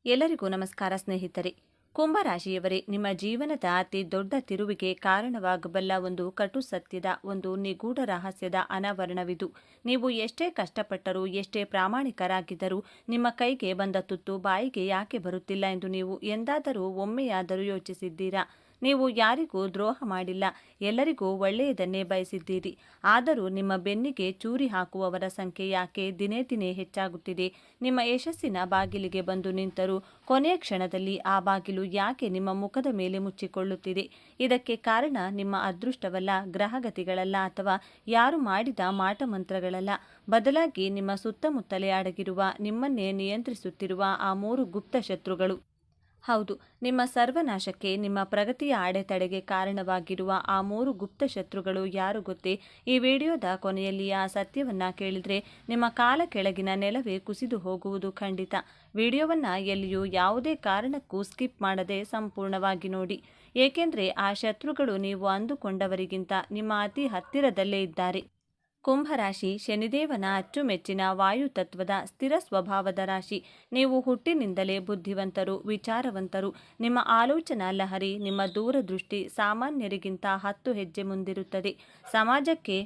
ಎಲ್ಲರಿಗೂ ನಮಸ್ಕಾರ ಸ್ನೇಹಿತರೆ. ಕುಂಭರಾಶಿಯವರೇ, ನಿಮ್ಮ ಜೀವನದ ಅತಿ ದೊಡ್ಡ ತಿರುವಿಗೆ ಕಾರಣವಾಗಬಲ್ಲ ಒಂದು ಕಟು ಸತ್ಯದ, ಒಂದು ನಿಗೂಢ ರಹಸ್ಯದ ಅನಾವರಣವಿದು. ನೀವು ಎಷ್ಟೇ ಕಷ್ಟಪಟ್ಟರೂ, ಎಷ್ಟೇ ಪ್ರಾಮಾಣಿಕರಾಗಿದ್ದರೂ ನಿಮ್ಮ ಕೈಗೆ ಬಂದ ತುತ್ತು ಬಾಯಿಗೆ ಯಾಕೆ ಬರುತ್ತಿಲ್ಲ ಎಂದು ನೀವು ಎಂದಾದರೂ ಒಮ್ಮೆಯಾದರೂ ಯೋಚಿಸಿದ್ದೀರಾ? ನೀವು ಯಾರಿಗೂ ದ್ರೋಹ ಮಾಡಿಲ್ಲ, ಎಲ್ಲರಿಗೂ ಒಳ್ಳೆಯದನ್ನೇ ಬಯಸಿದ್ದೀರಿ. ಆದರೂ ನಿಮ್ಮ ಬೆನ್ನಿಗೆ ಚೂರಿ ಹಾಕುವವರ ಸಂಖ್ಯೆ ಯಾಕೆ ದಿನೇ ದಿನೇ ಹೆಚ್ಚಾಗುತ್ತಿದೆ? ನಿಮ್ಮ ಯಶಸ್ಸಿನ ಬಾಗಿಲಿಗೆ ಬಂದು ನಿಂತರೂ ಕೊನೆಯ ಕ್ಷಣದಲ್ಲಿ ಆ ಬಾಗಿಲು ಯಾಕೆ ನಿಮ್ಮ ಮುಖದ ಮೇಲೆ ಮುಚ್ಚಿಕೊಳ್ಳುತ್ತಿದೆ? ಇದಕ್ಕೆ ಕಾರಣ ನಿಮ್ಮ ಅದೃಷ್ಟವಲ್ಲ, ಗ್ರಹಗತಿಗಳಲ್ಲ, ಅಥವಾ ಯಾರು ಮಾಡಿದ ಮಾಟಮಂತ್ರಗಳಲ್ಲ. ಬದಲಾಗಿ ನಿಮ್ಮ ಸುತ್ತಮುತ್ತಲೇ ಅಡಗಿರುವ, ನಿಮ್ಮನ್ನೇ ನಿಯಂತ್ರಿಸುತ್ತಿರುವ ಆ ಮೂರು ಗುಪ್ತ ಶತ್ರುಗಳು. ಹೌದು, ನಿಮ್ಮ ಸರ್ವನಾಶಕ್ಕೆ, ನಿಮ್ಮ ಪ್ರಗತಿಯ ಅಡೆತಡೆಗೆ ಕಾರಣವಾಗಿರುವ ಆ ಮೂರು ಗುಪ್ತ ಶತ್ರುಗಳು ಯಾರು ಗೊತ್ತೇ? ಈ ವಿಡಿಯೋದ ಕೊನೆಯಲ್ಲಿ ಆ ಸತ್ಯವನ್ನ ಕೇಳಿದ್ರೆ ನಿಮ್ಮ ಕಾಲ ಕೆಳಗಿನ ನೆಲವೇ ಕುಸಿದು ಹೋಗುವುದು ಖಂಡಿತ. ವಿಡಿಯೋವನ್ನ ಎಲ್ಲಿಯೂ ಯಾವುದೇ ಕಾರಣಕ್ಕೂ ಸ್ಕಿಪ್ ಮಾಡದೆ ಸಂಪೂರ್ಣವಾಗಿ ನೋಡಿ. ಏಕೆಂದ್ರೆ ಆ ಶತ್ರುಗಳು ನೀವು ಅಂದುಕೊಂಡವರಿಗಿಂತ ನಿಮ್ಮ ಅತಿ ಹತ್ತಿರದಲ್ಲೇ ಇದ್ದಾರೆ. ಕುಂಭರಾಶಿ ಶನಿದೇವನ ಅಚ್ಚುಮೆಚ್ಚಿನ ವಾಯುತತ್ವದ ಸ್ಥಿರ ಸ್ವಭಾವದ ರಾಶಿ. ನೀವು ಹುಟ್ಟಿನಿಂದಲೇ ಬುದ್ಧಿವಂತರು, ವಿಚಾರವಂತರು. ನಿಮ್ಮ ಆಲೋಚನಾ ಲಹರಿ, ನಿಮ್ಮ ದೂರದೃಷ್ಟಿ ಸಾಮಾನ್ಯರಿಗಿಂತ 10 ಹೆಜ್ಜೆ ಮುಂದಿರುತ್ತದೆ. ಸಮಾಜಕ್ಕೆ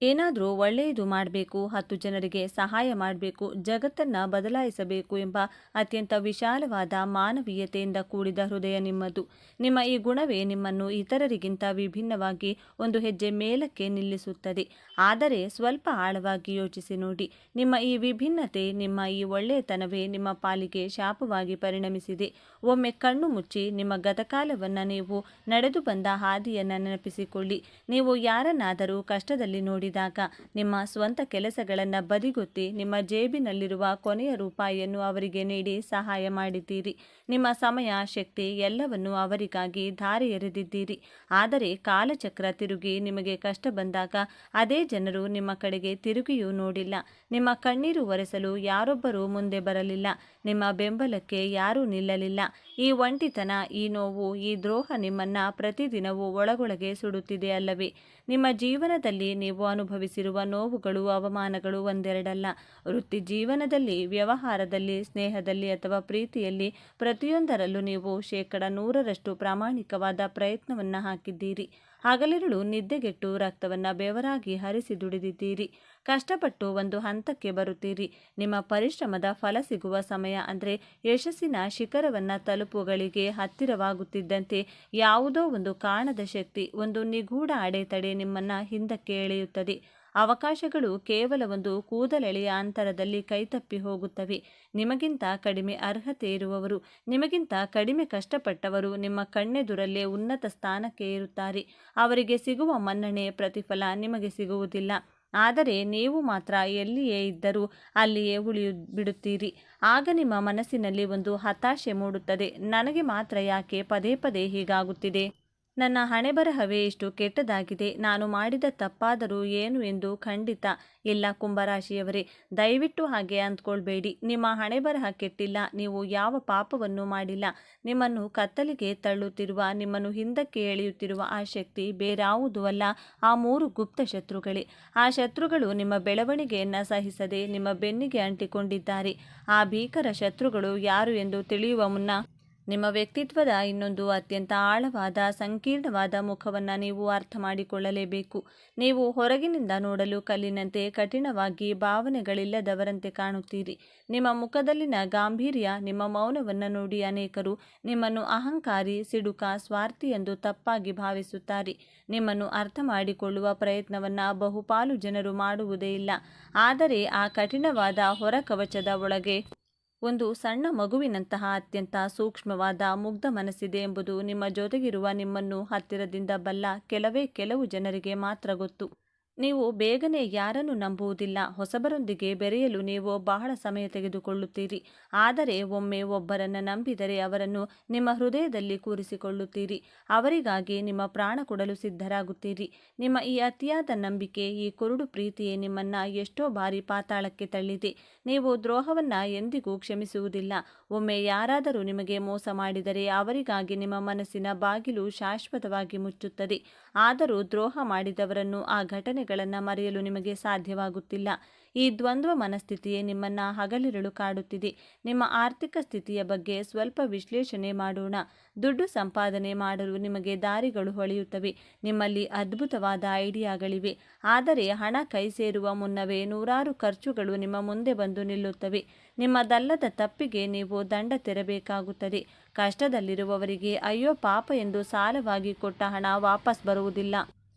ಏನಾದರೂ ಒಳ್ಳೆಯದು ಮಾಡಬೇಕು, 10 ಜನರಿಗೆ ಸಹಾಯ ಮಾಡಬೇಕು, ಜಗತ್ತನ್ನು ಬದಲಾಯಿಸಬೇಕು ಎಂಬ ಅತ್ಯಂತ ವಿಶಾಲವಾದ ಮಾನವೀಯತೆಯಿಂದ ಕೂಡಿದ ಹೃದಯ ನಿಮ್ಮದು. ನಿಮ್ಮ ಈ ಗುಣವೇ ನಿಮ್ಮನ್ನು ಇತರರಿಗಿಂತ ವಿಭಿನ್ನವಾಗಿ ಒಂದು ಹೆಜ್ಜೆ ಮೇಲಕ್ಕೆ ನಿಲ್ಲಿಸುತ್ತದೆ. ಆದರೆ ಸ್ವಲ್ಪ ಆಳವಾಗಿ ಯೋಚಿಸಿ ನೋಡಿ, ನಿಮ್ಮ ಈ ವಿಭಿನ್ನತೆ, ನಿಮ್ಮ ಈ ಒಳ್ಳೆಯತನವೇ ನಿಮ್ಮ ಪಾಲಿಗೆ ಶಾಪವಾಗಿ ಪರಿಣಮಿಸಿದೆ. ಒಮ್ಮೆ ಕಣ್ಣು ಮುಚ್ಚಿ ನಿಮ್ಮ ಗತಕಾಲವನ್ನು, ನೀವು ನಡೆದು ಬಂದ ಹಾದಿಯನ್ನು ನೆನಪಿಸಿಕೊಳ್ಳಿ. ನೀವು ಯಾರನ್ನಾದರೂ ಕಷ್ಟದಲ್ಲಿ ನೋಡಿದಾಗ ನಿಮ್ಮ ಸ್ವಂತ ಕೆಲಸಗಳನ್ನು ಬದಿಗೊತ್ತಿ ನಿಮ್ಮ ಜೇಬಿನಲ್ಲಿರುವ ಕೊನೆಯ ರೂಪಾಯಿಯನ್ನು ಅವರಿಗೆ ನೀಡಿ ಸಹಾಯ ಮಾಡಿದ್ದೀರಿ. ನಿಮ್ಮ ಸಮಯ, ಶಕ್ತಿ ಎಲ್ಲವನ್ನೂ ಅವರಿಗಾಗಿ ಧಾರೆ ಎರೆದಿದ್ದೀರಿ. ಆದರೆ ಕಾಲಚಕ್ರ ತಿರುಗಿ ನಿಮಗೆ ಕಷ್ಟ ಬಂದಾಗ ಅದೇ ಜನರು ನಿಮ್ಮ ಕಡೆಗೆ ತಿರುಗಿಯೂ ನೋಡಿಲ್ಲ. ನಿಮ್ಮ ಕಣ್ಣೀರು ಒರೆಸಲು ಯಾರೊಬ್ಬರೂ ಮುಂದೆ ಬರಲಿಲ್ಲ. ನಿಮ್ಮ ಬೆಂಬಲಕ್ಕೆ ಯಾರೂ ನಿಲ್ಲಲಿಲ್ಲ. ಈ ಒಂಟಿತನ, ಈ ನೋವು, ಈ ದ್ರೋಹ ನಿಮ್ಮನ್ನ ಪ್ರತಿದಿನವೂ ಒಳಗೊಳಗೆ ಸುಡುತ್ತಿದೆ ಅಲ್ಲವೇ? ನಿಮ್ಮ ಜೀವನದಲ್ಲಿ ನೀವು ಅನುಭವಿಸಿರುವ ನೋವುಗಳು, ಅವಮಾನಗಳು ಒಂದೆರಡಲ್ಲ. ವೃತ್ತಿ ಜೀವನದಲ್ಲಿ, ವ್ಯವಹಾರದಲ್ಲಿ, ಸ್ನೇಹದಲ್ಲಿ ಅಥವಾ ಪ್ರೀತಿಯಲ್ಲಿ ಪ್ರತಿಯೊಂದರಲ್ಲೂ ನೀವು 100% ಪ್ರಾಮಾಣಿಕವಾದ ಪ್ರಯತ್ನವನ್ನ ಹಾಕಿದ್ದೀರಿ. ಹಗಲಿರುಳು ನಿದ್ದೆಗೆಟ್ಟು ರಕ್ತವನ್ನ ಬೆವರಾಗಿ ಹರಿಸಿ ದುಡಿದಿದ್ದೀರಿ. ಕಷ್ಟಪಟ್ಟು ಒಂದು ಹಂತಕ್ಕೆ ಬರುತ್ತೀರಿ. ನಿಮ್ಮ ಪರಿಶ್ರಮದ ಫಲ ಸಿಗುವ ಸಮಯ, ಅಂದರೆ ಯಶಸ್ಸಿನ ಶಿಖರವನ್ನ ತಲುಪುಗಳಿಗೆ ಹತ್ತಿರವಾಗುತ್ತಿದ್ದಂತೆ ಯಾವುದೋ ಒಂದು ಕಾಣದ ಶಕ್ತಿ, ಒಂದು ನಿಗೂಢ ಅಡೆತಡೆ ನಿಮ್ಮನ್ನ ಹಿಂದಕ್ಕೆ ಎಳೆಯುತ್ತದೆ. ಅವಕಾಶಗಳು ಕೇವಲ ಒಂದು ಕೂದಲೆಳೆಯ ಅಂತರದಲ್ಲಿ ಕೈತಪ್ಪಿ ಹೋಗುತ್ತವೆ. ನಿಮಗಿಂತ ಕಡಿಮೆ ಅರ್ಹತೆ ಇರುವವರು, ನಿಮಗಿಂತ ಕಡಿಮೆ ಕಷ್ಟಪಟ್ಟವರು ನಿಮ್ಮ ಕಣ್ಣೆದುರಲ್ಲೇ ಉನ್ನತ ಸ್ಥಾನಕ್ಕೆ ಏರುತ್ತಾರೆ. ಅವರಿಗೆ ಸಿಗುವ ಮನ್ನಣೆ, ಪ್ರತಿಫಲ ನಿಮಗೆ ಸಿಗುವುದಿಲ್ಲ. ಆದರೆ ನೀವು ಮಾತ್ರ ಎಲ್ಲಿಯೇ ಇದ್ದರೂ ಅಲ್ಲಿಯೇ ಬಿಡುತ್ತೀರಿ. ಆಗ ನಿಮ್ಮ ಮನಸ್ಸಿನಲ್ಲಿ ಒಂದು ಹತಾಶೆ ಮೂಡುತ್ತದೆ. ನನಗೆ ಮಾತ್ರ ಯಾಕೆ ಪದೇ ಪದೇ ಹೀಗಾಗುತ್ತಿದೆ? ನನ್ನ ಹಣೆಬರಹವೇ ಇಷ್ಟು ಕೆಟ್ಟದಾಗಿದೆ. ನಾನು ಮಾಡಿದ ತಪ್ಪಾದರೂ ಏನು ಎಂದು? ಖಂಡಿತ ಇಲ್ಲ ಕುಂಭರಾಶಿಯವರೇ, ದಯವಿಟ್ಟು ಹಾಗೆ ಅಂದ್ಕೊಳ್ಬೇಡಿ. ನಿಮ್ಮ ಹಣೆಬರಹ ಕೆಟ್ಟಿಲ್ಲ, ನೀವು ಯಾವ ಪಾಪವನ್ನೂ ಮಾಡಿಲ್ಲ. ನಿಮ್ಮನ್ನು ಕತ್ತಲಿಗೆ ತಳ್ಳುತ್ತಿರುವ, ನಿಮ್ಮನ್ನು ಹಿಂದಕ್ಕೆ ಎಳೆಯುತ್ತಿರುವ ಆ ಶಕ್ತಿ ಬೇರಾವುದೂ ಅಲ್ಲ, ಆ ಮೂರು ಗುಪ್ತ ಶತ್ರುಗಳೇ. ಆ ಶತ್ರುಗಳು ನಿಮ್ಮ ಬೆಳವಣಿಗೆಯನ್ನು ಸಹಿಸದೆ ನಿಮ್ಮ ಬೆನ್ನಿಗೆ ಅಂಟಿಕೊಂಡಿದ್ದಾರೆ. ಆ ಭೀಕರ ಶತ್ರುಗಳು ಯಾರು ಎಂದು ತಿಳಿಯುವ ಮುನ್ನ ನಿಮ್ಮ ವ್ಯಕ್ತಿತ್ವದ ಇನ್ನೊಂದು ಅತ್ಯಂತ ಆಳವಾದ, ಸಂಕೀರ್ಣವಾದ ಮುಖವನ್ನು ನೀವು ಅರ್ಥ ಮಾಡಿಕೊಳ್ಳಲೇಬೇಕು. ನೀವು ಹೊರಗಿನಿಂದ ನೋಡಲು ಕಲ್ಲಿನಂತೆ, ಕಠಿಣವಾಗಿ, ಭಾವನೆಗಳಿಲ್ಲದವರಂತೆ ಕಾಣುತ್ತೀರಿ. ನಿಮ್ಮ ಮುಖದಲ್ಲಿನ ಗಾಂಭೀರ್ಯ, ನಿಮ್ಮ ಮೌನವನ್ನು ನೋಡಿ ಅನೇಕರು ನಿಮ್ಮನ್ನು ಅಹಂಕಾರಿ, ಸಿಡುಕ, ಸ್ವಾರ್ಥಿ ಎಂದು ತಪ್ಪಾಗಿ ಭಾವಿಸುತ್ತಾರೆ. ನಿಮ್ಮನ್ನು ಅರ್ಥ ಮಾಡಿಕೊಳ್ಳುವ ಪ್ರಯತ್ನವನ್ನು ಬಹುಪಾಲು ಜನರು ಮಾಡುವುದೇ ಇಲ್ಲ. ಆದರೆ ಆ ಕಠಿಣವಾದ ಹೊರಕವಚದ ಒಳಗೆ ಒಂದು ಸಣ್ಣ ಮಗುವಿನಂತಹ ಅತ್ಯಂತ ಸೂಕ್ಷ್ಮವಾದ, ಮುಗ್ಧ ಮನಸ್ಸಿದೆ ಎಂಬುದು ನಿಮ್ಮ ಜೊತೆಗಿರುವ, ನಿಮ್ಮನ್ನು ಹತ್ತಿರದಿಂದ ಬಲ್ಲ ಕೆಲವು ಜನರಿಗೆ ಮಾತ್ರ ಗೊತ್ತು. ನೀವು ಬೇಗನೆ ಯಾರನ್ನು ನಂಬುವುದಿಲ್ಲ. ಹೊಸಬರೊಂದಿಗೆ ಬೆರೆಯಲು ನೀವು ಬಹಳ ಸಮಯ ತೆಗೆದುಕೊಳ್ಳುತ್ತೀರಿ. ಆದರೆ ಒಮ್ಮೆ ಒಬ್ಬರನ್ನು ನಂಬಿದರೆ ಅವರನ್ನು ನಿಮ್ಮ ಹೃದಯದಲ್ಲಿ ಕೂರಿಸಿಕೊಳ್ಳುತ್ತೀರಿ. ಅವರಿಗಾಗಿ ನಿಮ್ಮ ಪ್ರಾಣ ಕೊಡಲು ಸಿದ್ಧರಾಗುತ್ತೀರಿ. ನಿಮ್ಮ ಈ ಅತಿಯಾದ ನಂಬಿಕೆ, ಈ ಕುರುಡು ಪ್ರೀತಿಯೇ ನಿಮ್ಮನ್ನ ಎಷ್ಟೋ ಬಾರಿ ಪಾತಾಳಕ್ಕೆ ತಳ್ಳಿದೆ. ನೀವು ದ್ರೋಹವನ್ನ ಎಂದಿಗೂ ಕ್ಷಮಿಸುವುದಿಲ್ಲ. ಒಮ್ಮೆ ಯಾರಾದರೂ ನಿಮಗೆ ಮೋಸ ಮಾಡಿದರೆ ಅವರಿಗಾಗಿ ನಿಮ್ಮ ಮನಸ್ಸಿನ ಬಾಗಿಲು ಶಾಶ್ವತವಾಗಿ ಮುಚ್ಚುತ್ತದೆ. ಆದರೂ ದ್ರೋಹ ಮಾಡಿದವರನ್ನು, ಆ ಘಟನೆಗಳನ್ನು ಸಮಸ್ಯೆಗಳನ್ನು ಮರೆಯಲು ನಿಮಗೆ ಸಾಧ್ಯವಾಗುತ್ತಿಲ್ಲ. ಈ ದ್ವಂದ್ವ ಮನಸ್ಥಿತಿಯೇ ನಿಮ್ಮನ್ನು ಹಗಲಿರುಳು ಕಾಡುತ್ತಿದೆ. ನಿಮ್ಮ ಆರ್ಥಿಕ ಸ್ಥಿತಿಯ ಬಗ್ಗೆ ಸ್ವಲ್ಪ ವಿಶ್ಲೇಷಣೆ ಮಾಡೋಣ. ದುಡ್ಡು ಸಂಪಾದನೆ ಮಾಡಲು ನಿಮಗೆ ದಾರಿಗಳು ಹೊಳೆಯುತ್ತವೆ. ನಿಮ್ಮಲ್ಲಿ ಅದ್ಭುತವಾದ ಐಡಿಯಾಗಳಿವೆ. ಆದರೆ ಹಣ ಕೈ ಸೇರುವ ಮುನ್ನವೇ ನೂರಾರು ಖರ್ಚುಗಳು ನಿಮ್ಮ ಮುಂದೆ ಬಂದು ನಿಲ್ಲುತ್ತವೆ. ನಿಮ್ಮದಲ್ಲದ ತಪ್ಪಿಗೆ ನೀವು ದಂಡ ತೆರಬೇಕಾಗುತ್ತದೆ. ಕಷ್ಟದಲ್ಲಿರುವವರಿಗೆ ಅಯ್ಯೋ ಪಾಪ ಎಂದು ಸಾಲವಾಗಿ ಕೊಟ್ಟ ಹಣ ವಾಪಸ್ ಬರುವುದಿಲ್ಲ.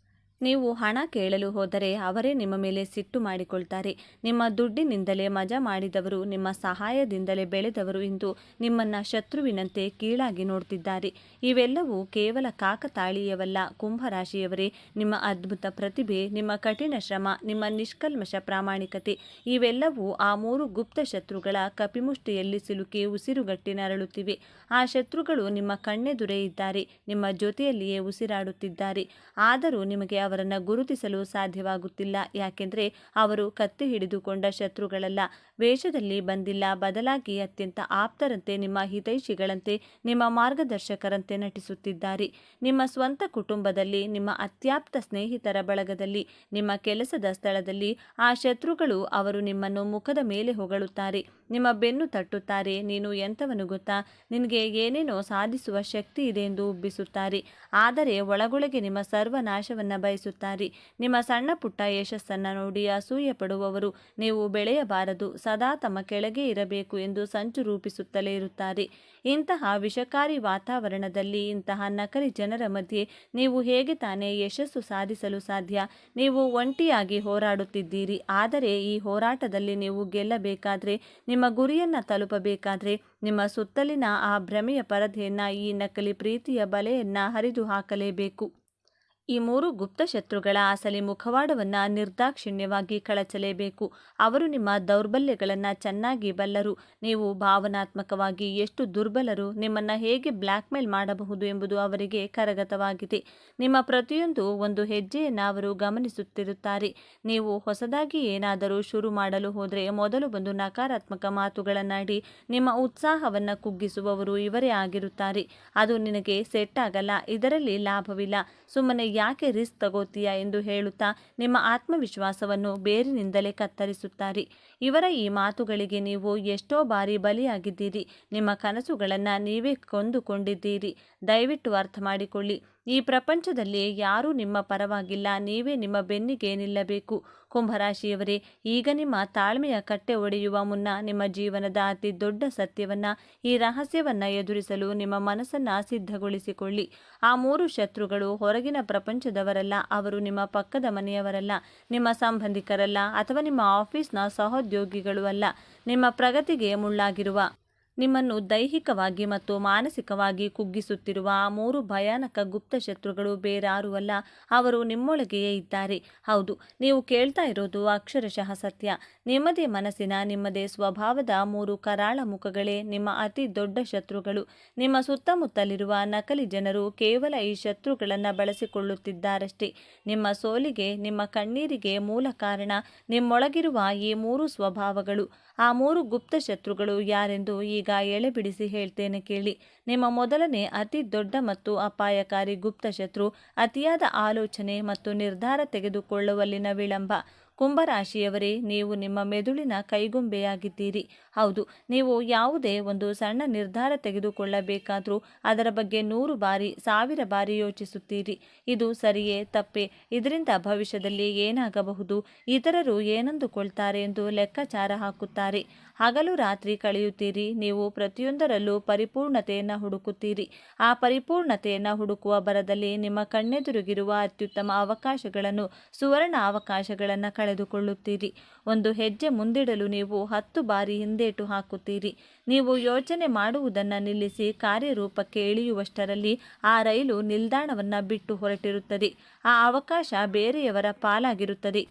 ನೀವು ಹಣ ಕೇಳಲು ಹೋದರೆ ಅವರೇ ನಿಮ್ಮ ಮೇಲೆ ಸಿಟ್ಟು ಮಾಡಿಕೊಳ್ತಾರೆ. ನಿಮ್ಮ ದುಡ್ಡಿನಿಂದಲೇ ಮಜಾ ಮಾಡಿದವರು, ನಿಮ್ಮ ಸಹಾಯದಿಂದಲೇ ಬೆಳೆದವರು ಇಂದು ನಿಮ್ಮನ್ನು ಶತ್ರುವಿನಂತೆ ಕೀಳಾಗಿ ನೋಡ್ತಿದ್ದಾರೆ. ಇವೆಲ್ಲವೂ ಕೇವಲ ಕಾಕತಾಳೀಯವಲ್ಲ. ಕುಂಭರಾಶಿಯವರೇ, ನಿಮ್ಮ ಅದ್ಭುತ ಪ್ರತಿಭೆ, ನಿಮ್ಮ ಕಠಿಣ ಶ್ರಮ, ನಿಮ್ಮ ನಿಷ್ಕಲ್ಮಶ ಪ್ರಾಮಾಣಿಕತೆ ಇವೆಲ್ಲವೂ ಆ 3 ಗುಪ್ತ ಶತ್ರುಗಳ ಕಪಿಮುಷ್ಟಿಯಲ್ಲಿ ಸಿಲುಕಿ ಉಸಿರುಗಟ್ಟಿ ನರಳುತ್ತಿವೆ. ಆ ಶತ್ರುಗಳು ನಿಮ್ಮ ಕಣ್ಣೆದುರೇ ಇದ್ದಾರೆ, ನಿಮ್ಮ ಜೊತೆಯಲ್ಲಿಯೇ ಉಸಿರಾಡುತ್ತಿದ್ದಾರೆ. ಆದರೂ ನಿಮಗೆ ಅವರನ್ನು ಗುರುತಿಸಲು ಸಾಧ್ಯವಾಗುತ್ತಿಲ್ಲ. ಯಾಕೆಂದರೆ ಅವರು ಕತ್ತಿ ಹಿಡಿದುಕೊಂಡ ಶತ್ರುಗಳಲ್ಲ, ವೇಷದಲ್ಲಿ ಬಂದಿಲ್ಲ. ಬದಲಾಗಿ ಅತ್ಯಂತ ಆಪ್ತರಂತೆ, ನಿಮ್ಮ ಹಿತೈಷಿಗಳಂತೆ, ನಿಮ್ಮ ಮಾರ್ಗದರ್ಶಕರಂತೆ ನಟಿಸುತ್ತಿದ್ದಾರೆ. ನಿಮ್ಮ ಸ್ವಂತ ಕುಟುಂಬದಲ್ಲಿ, ನಿಮ್ಮ ಅತ್ಯಾಪ್ತ ಸ್ನೇಹಿತರ ಬಳಗದಲ್ಲಿ, ನಿಮ್ಮ ಕೆಲಸದ ಸ್ಥಳದಲ್ಲಿ ಆ ಶತ್ರುಗಳು ಅವರು ನಿಮ್ಮನ್ನು ಮುಖದ ಮೇಲೆ ಹೊಗಳುತ್ತಾರೆ, ನಿಮ್ಮ ಬೆನ್ನು ತಟ್ಟುತ್ತಾರೆ. ನೀನು ಎಂಥವನು ಗೊತ್ತಾ, ನಿನಗೆ ಏನೇನೋ ಸಾಧಿಸುವ ಶಕ್ತಿ ಇದೆ ಎಂದು ಉಬ್ಬಿಸುತ್ತಾರೆ. ಆದರೆ ಒಳಗೊಳಗೆ ನಿಮ್ಮ ಸರ್ವನಾಶವನ್ನು ಬಯಸುತ್ತಾರೆ. ನಿಮ್ಮ ಸಣ್ಣ ಪುಟ್ಟ ಯಶಸ್ಸನ್ನು ನೋಡಿ ಅಸೂಯೆ ಪಡುವವರು ನೀವು ಬೆಳೆಯಬಾರದು, ಸದಾ ತಮ್ಮ ಕೆಳಗೆ ಇರಬೇಕು ಎಂದು ಸಂಚು ರೂಪಿಸುತ್ತಲೇ ಇರುತ್ತಾರೆ. ಇಂತಹ ವಿಷಕಾರಿ ವಾತಾವರಣದಲ್ಲಿ, ಇಂತಹ ನಕಲಿ ಜನರ ಮಧ್ಯೆ ನೀವು ಹೇಗೆ ತಾನೇ ಯಶಸ್ಸು ಸಾಧಿಸಲು ಸಾಧ್ಯ? ನೀವು ಒಂಟಿಯಾಗಿ ಹೋರಾಡುತ್ತಿದ್ದೀರಿ. ಆದರೆ ಈ ಹೋರಾಟದಲ್ಲಿ ನೀವು ಗೆಲ್ಲಬೇಕಾದ್ರೆ, ನಿಮ್ಮ ಗುರಿಯನ್ನು ತಲುಪಬೇಕಾದ್ರೆ, ನಿಮ್ಮ ಸುತ್ತಲಿನ ಆ ಭ್ರಮೆಯ ಪರದೆಯನ್ನು, ಈ ನಕಲಿ ಪ್ರೀತಿಯ ಬಲೆಯನ್ನು ಹರಿದು ಹಾಕಲೇಬೇಕು. ಈ 3 ಗುಪ್ತ ಶತ್ರುಗಳ ಅಸಲಿ ಮುಖವಾಡವನ್ನು ನಿರ್ದಾಕ್ಷಿಣ್ಯವಾಗಿ ಕಳಚಲೇಬೇಕು. ಅವರು ನಿಮ್ಮ ದೌರ್ಬಲ್ಯಗಳನ್ನು ಚೆನ್ನಾಗಿ ಬಲ್ಲರು. ನೀವು ಭಾವನಾತ್ಮಕವಾಗಿ ಎಷ್ಟು ದುರ್ಬಲರು, ನಿಮ್ಮನ್ನು ಹೇಗೆ ಬ್ಲ್ಯಾಕ್ಮೇಲ್ ಮಾಡಬಹುದು ಎಂಬುದು ಅವರಿಗೆ ಕರಗತವಾಗಿದೆ. ನಿಮ್ಮ ಪ್ರತಿಯೊಂದು ಒಂದು ಹೆಜ್ಜೆಯನ್ನು ಅವರು ಗಮನಿಸುತ್ತಿರುತ್ತಾರೆ. ನೀವು ಹೊಸದಾಗಿ ಏನಾದರೂ ಶುರು ಮಾಡಲು ಹೋದರೆ ಮೊದಲು ಬಂದು ನಕಾರಾತ್ಮಕ ಮಾತುಗಳನ್ನಾಡಿ ನಿಮ್ಮ ಉತ್ಸಾಹವನ್ನು ಕುಗ್ಗಿಸುವವರು ಇವರೇ ಆಗಿರುತ್ತಾರೆ. ಅದು ನಿನಗೆ ಸೆಟ್ ಆಗಲ್ಲ, ಇದರಲ್ಲಿ ಲಾಭವಿಲ್ಲ, ಸುಮ್ಮನೆ ಯಾಕೆ ರಿಸ್ಕ್ ತಗೋತೀಯಾ ಎಂದು ಹೇಳುತ್ತಾ ನಿಮ್ಮ ಆತ್ಮವಿಶ್ವಾಸವನ್ನು ಬೇರಿನಿಂದಲೇ ಕತ್ತರಿಸುತ್ತಾರೆ. ಇವರ ಈ ಮಾತುಗಳಿಗೆ ನೀವು ಎಷ್ಟೋ ಬಾರಿ ಬಲಿಯಾಗಿದ್ದೀರಿ. ನಿಮ್ಮ ಕನಸುಗಳನ್ನು ನೀವೇ ಕೊಂದುಕೊಂಡಿದ್ದೀರಿ. ದಯವಿಟ್ಟು ಅರ್ಥ ಮಾಡಿಕೊಳ್ಳಿ, ಈ ಪ್ರಪಂಚದಲ್ಲಿ ಯಾರೂ ನಿಮ್ಮ ಪರವಾಗಿಲ್ಲ, ನೀವೇ ನಿಮ್ಮ ಬೆನ್ನಿಗೆ ನಿಲ್ಲಬೇಕು. ಕುಂಭರಾಶಿಯವರೇ, ಈಗ ನಿಮ್ಮ ತಾಳ್ಮೆಯ ಕಟ್ಟೆ ಒಡೆಯುವ ಮುನ್ನ ನಿಮ್ಮ ಜೀವನದ ಅತಿ ದೊಡ್ಡ ಸತ್ಯವನ್ನು, ಈ ರಹಸ್ಯವನ್ನು ಎದುರಿಸಲು ನಿಮ್ಮ ಮನಸ್ಸನ್ನು ಸಿದ್ಧಗೊಳಿಸಿಕೊಳ್ಳಿ. ಆ 3 ಶತ್ರುಗಳು ಹೊರಗಿನ ಪ್ರಪಂಚದವರಲ್ಲ, ಅವರು ನಿಮ್ಮ ಪಕ್ಕದ ಮನೆಯವರಲ್ಲ, ನಿಮ್ಮ ಸಂಬಂಧಿಕರಲ್ಲ, ಅಥವಾ ನಿಮ್ಮ ಆಫೀಸ್ನ ಸಹೋದ್ಯೋಗಿಗಳು ಅಲ್ಲ. ನಿಮ್ಮ ಪ್ರಗತಿಗೆ ಮುಳ್ಳಾಗಿರುವ, ನಿಮ್ಮನ್ನು ದೈಹಿಕವಾಗಿ ಮತ್ತು ಮಾನಸಿಕವಾಗಿ ಕುಗ್ಗಿಸುತ್ತಿರುವ ಆ 3 ಭಯಾನಕ ಗುಪ್ತ ಶತ್ರುಗಳು ಬೇರಾರೂ ಅಲ್ಲ, ಅವರು ನಿಮ್ಮೊಳಗೆಯೇ ಇದ್ದಾರೆ. ಹೌದು, ನೀವು ಕೇಳ್ತಾ ಇರೋದು ಅಕ್ಷರಶಃ ಸತ್ಯ. ನಿಮ್ಮದೇ ಮನಸ್ಸಿನ, ನಿಮ್ಮದೇ ಸ್ವಭಾವದ 3 ಕರಾಳ ಮುಖಗಳೇ ನಿಮ್ಮ ಅತಿ ದೊಡ್ಡ ಶತ್ರುಗಳು. ನಿಮ್ಮ ಸುತ್ತಮುತ್ತಲಿರುವ ನಕಲಿ ಜನರು ಕೇವಲ ಈ ಶತ್ರುಗಳನ್ನು ಬಳಸಿಕೊಳ್ಳುತ್ತಿದ್ದಾರಷ್ಟೇ. ನಿಮ್ಮ ಸೋಲಿಗೆ, ನಿಮ್ಮ ಕಣ್ಣೀರಿಗೆ ಮೂಲ ಕಾರಣ ನಿಮ್ಮೊಳಗಿರುವ ಈ 3 ಸ್ವಭಾವಗಳು. ಆ 3 ಗುಪ್ತ ಶತ್ರುಗಳು ಯಾರೆಂದು ಈಗ ಎಳೆಬಿಡಿಸಿ ಹೇಳ್ತೇನೆ ಕೇಳಿ. ನಿಮ್ಮ ಮೊದಲನೇ ಅತಿ ದೊಡ್ಡ ಮತ್ತು ಅಪಾಯಕಾರಿ ಗುಪ್ತ ಶತ್ರು ಅತಿಯಾದ ಆಲೋಚನೆ ಮತ್ತು ನಿರ್ಧಾರ ತೆಗೆದುಕೊಳ್ಳುವಲ್ಲಿನ ವಿಳಂಬ. ಕುಂಭರಾಶಿಯವರೇ, ನೀವು ನಿಮ್ಮ ಮೆದುಳಿನ ಕೈಗೊಂಬೆಯಾಗಿದ್ದೀರಿ. ಹೌದು, ನೀವು ಯಾವುದೇ ಒಂದು ಸಣ್ಣ ನಿರ್ಧಾರ ತೆಗೆದುಕೊಳ್ಳಬೇಕಾದರೂ ಅದರ ಬಗ್ಗೆ 100 ಬಾರಿ, 1000 ಬಾರಿ ಯೋಚಿಸುತ್ತೀರಿ. ಇದು ಸರಿಯೇ, ತಪ್ಪೇ, ಇದರಿಂದ ಭವಿಷ್ಯದಲ್ಲಿ ಏನಾಗಬಹುದು, ಇತರರು ಏನಂದುಕೊಳ್ತಾರೆ ಎಂದು ಲೆಕ್ಕಾಚಾರ ಹಾಕುತ್ತಾರೆ. ಹಗಲು ರಾತ್ರಿ ಕಳೆಯುತ್ತೀರಿ. ನೀವು ಪ್ರತಿಯೊಂದರಲ್ಲೂ ಪರಿಪೂರ್ಣತೆಯನ್ನು ಹುಡುಕುತ್ತೀರಿ. ಆ ಪರಿಪೂರ್ಣತೆಯನ್ನು ಹುಡುಕುವ ಭರದಲ್ಲಿ ನಿಮ್ಮ ಕಣ್ಣೆದುರಿಗಿರುವ ಅತ್ಯುತ್ತಮ ಅವಕಾಶಗಳನ್ನು, ಸುವರ್ಣ ಅವಕಾಶಗಳನ್ನು ಕಳೆದುಕೊಳ್ಳುತ್ತೀರಿ. ಒಂದು ಹೆಜ್ಜೆ ಮುಂದಿಡಲು ನೀವು 10 ಬಾರಿ ಹಿಂದೇಟು ಹಾಕುತ್ತೀರಿ. ನೀವು ಯೋಚನೆ ಮಾಡುವುದನ್ನು ನಿಲ್ಲಿಸಿ ಕಾರ್ಯರೂಪಕ್ಕೆ ಇಳಿಯುವಷ್ಟರಲ್ಲಿ ಆ ರೈಲು ನಿಲ್ದಾಣವನ್ನು ಬಿಟ್ಟು ಹೊರಟಿರುತ್ತದೆ. ಆ ಅವಕಾಶ ಬೇರೆಯವರ ಪಾಲಾಗಿರುತ್ತದೆ.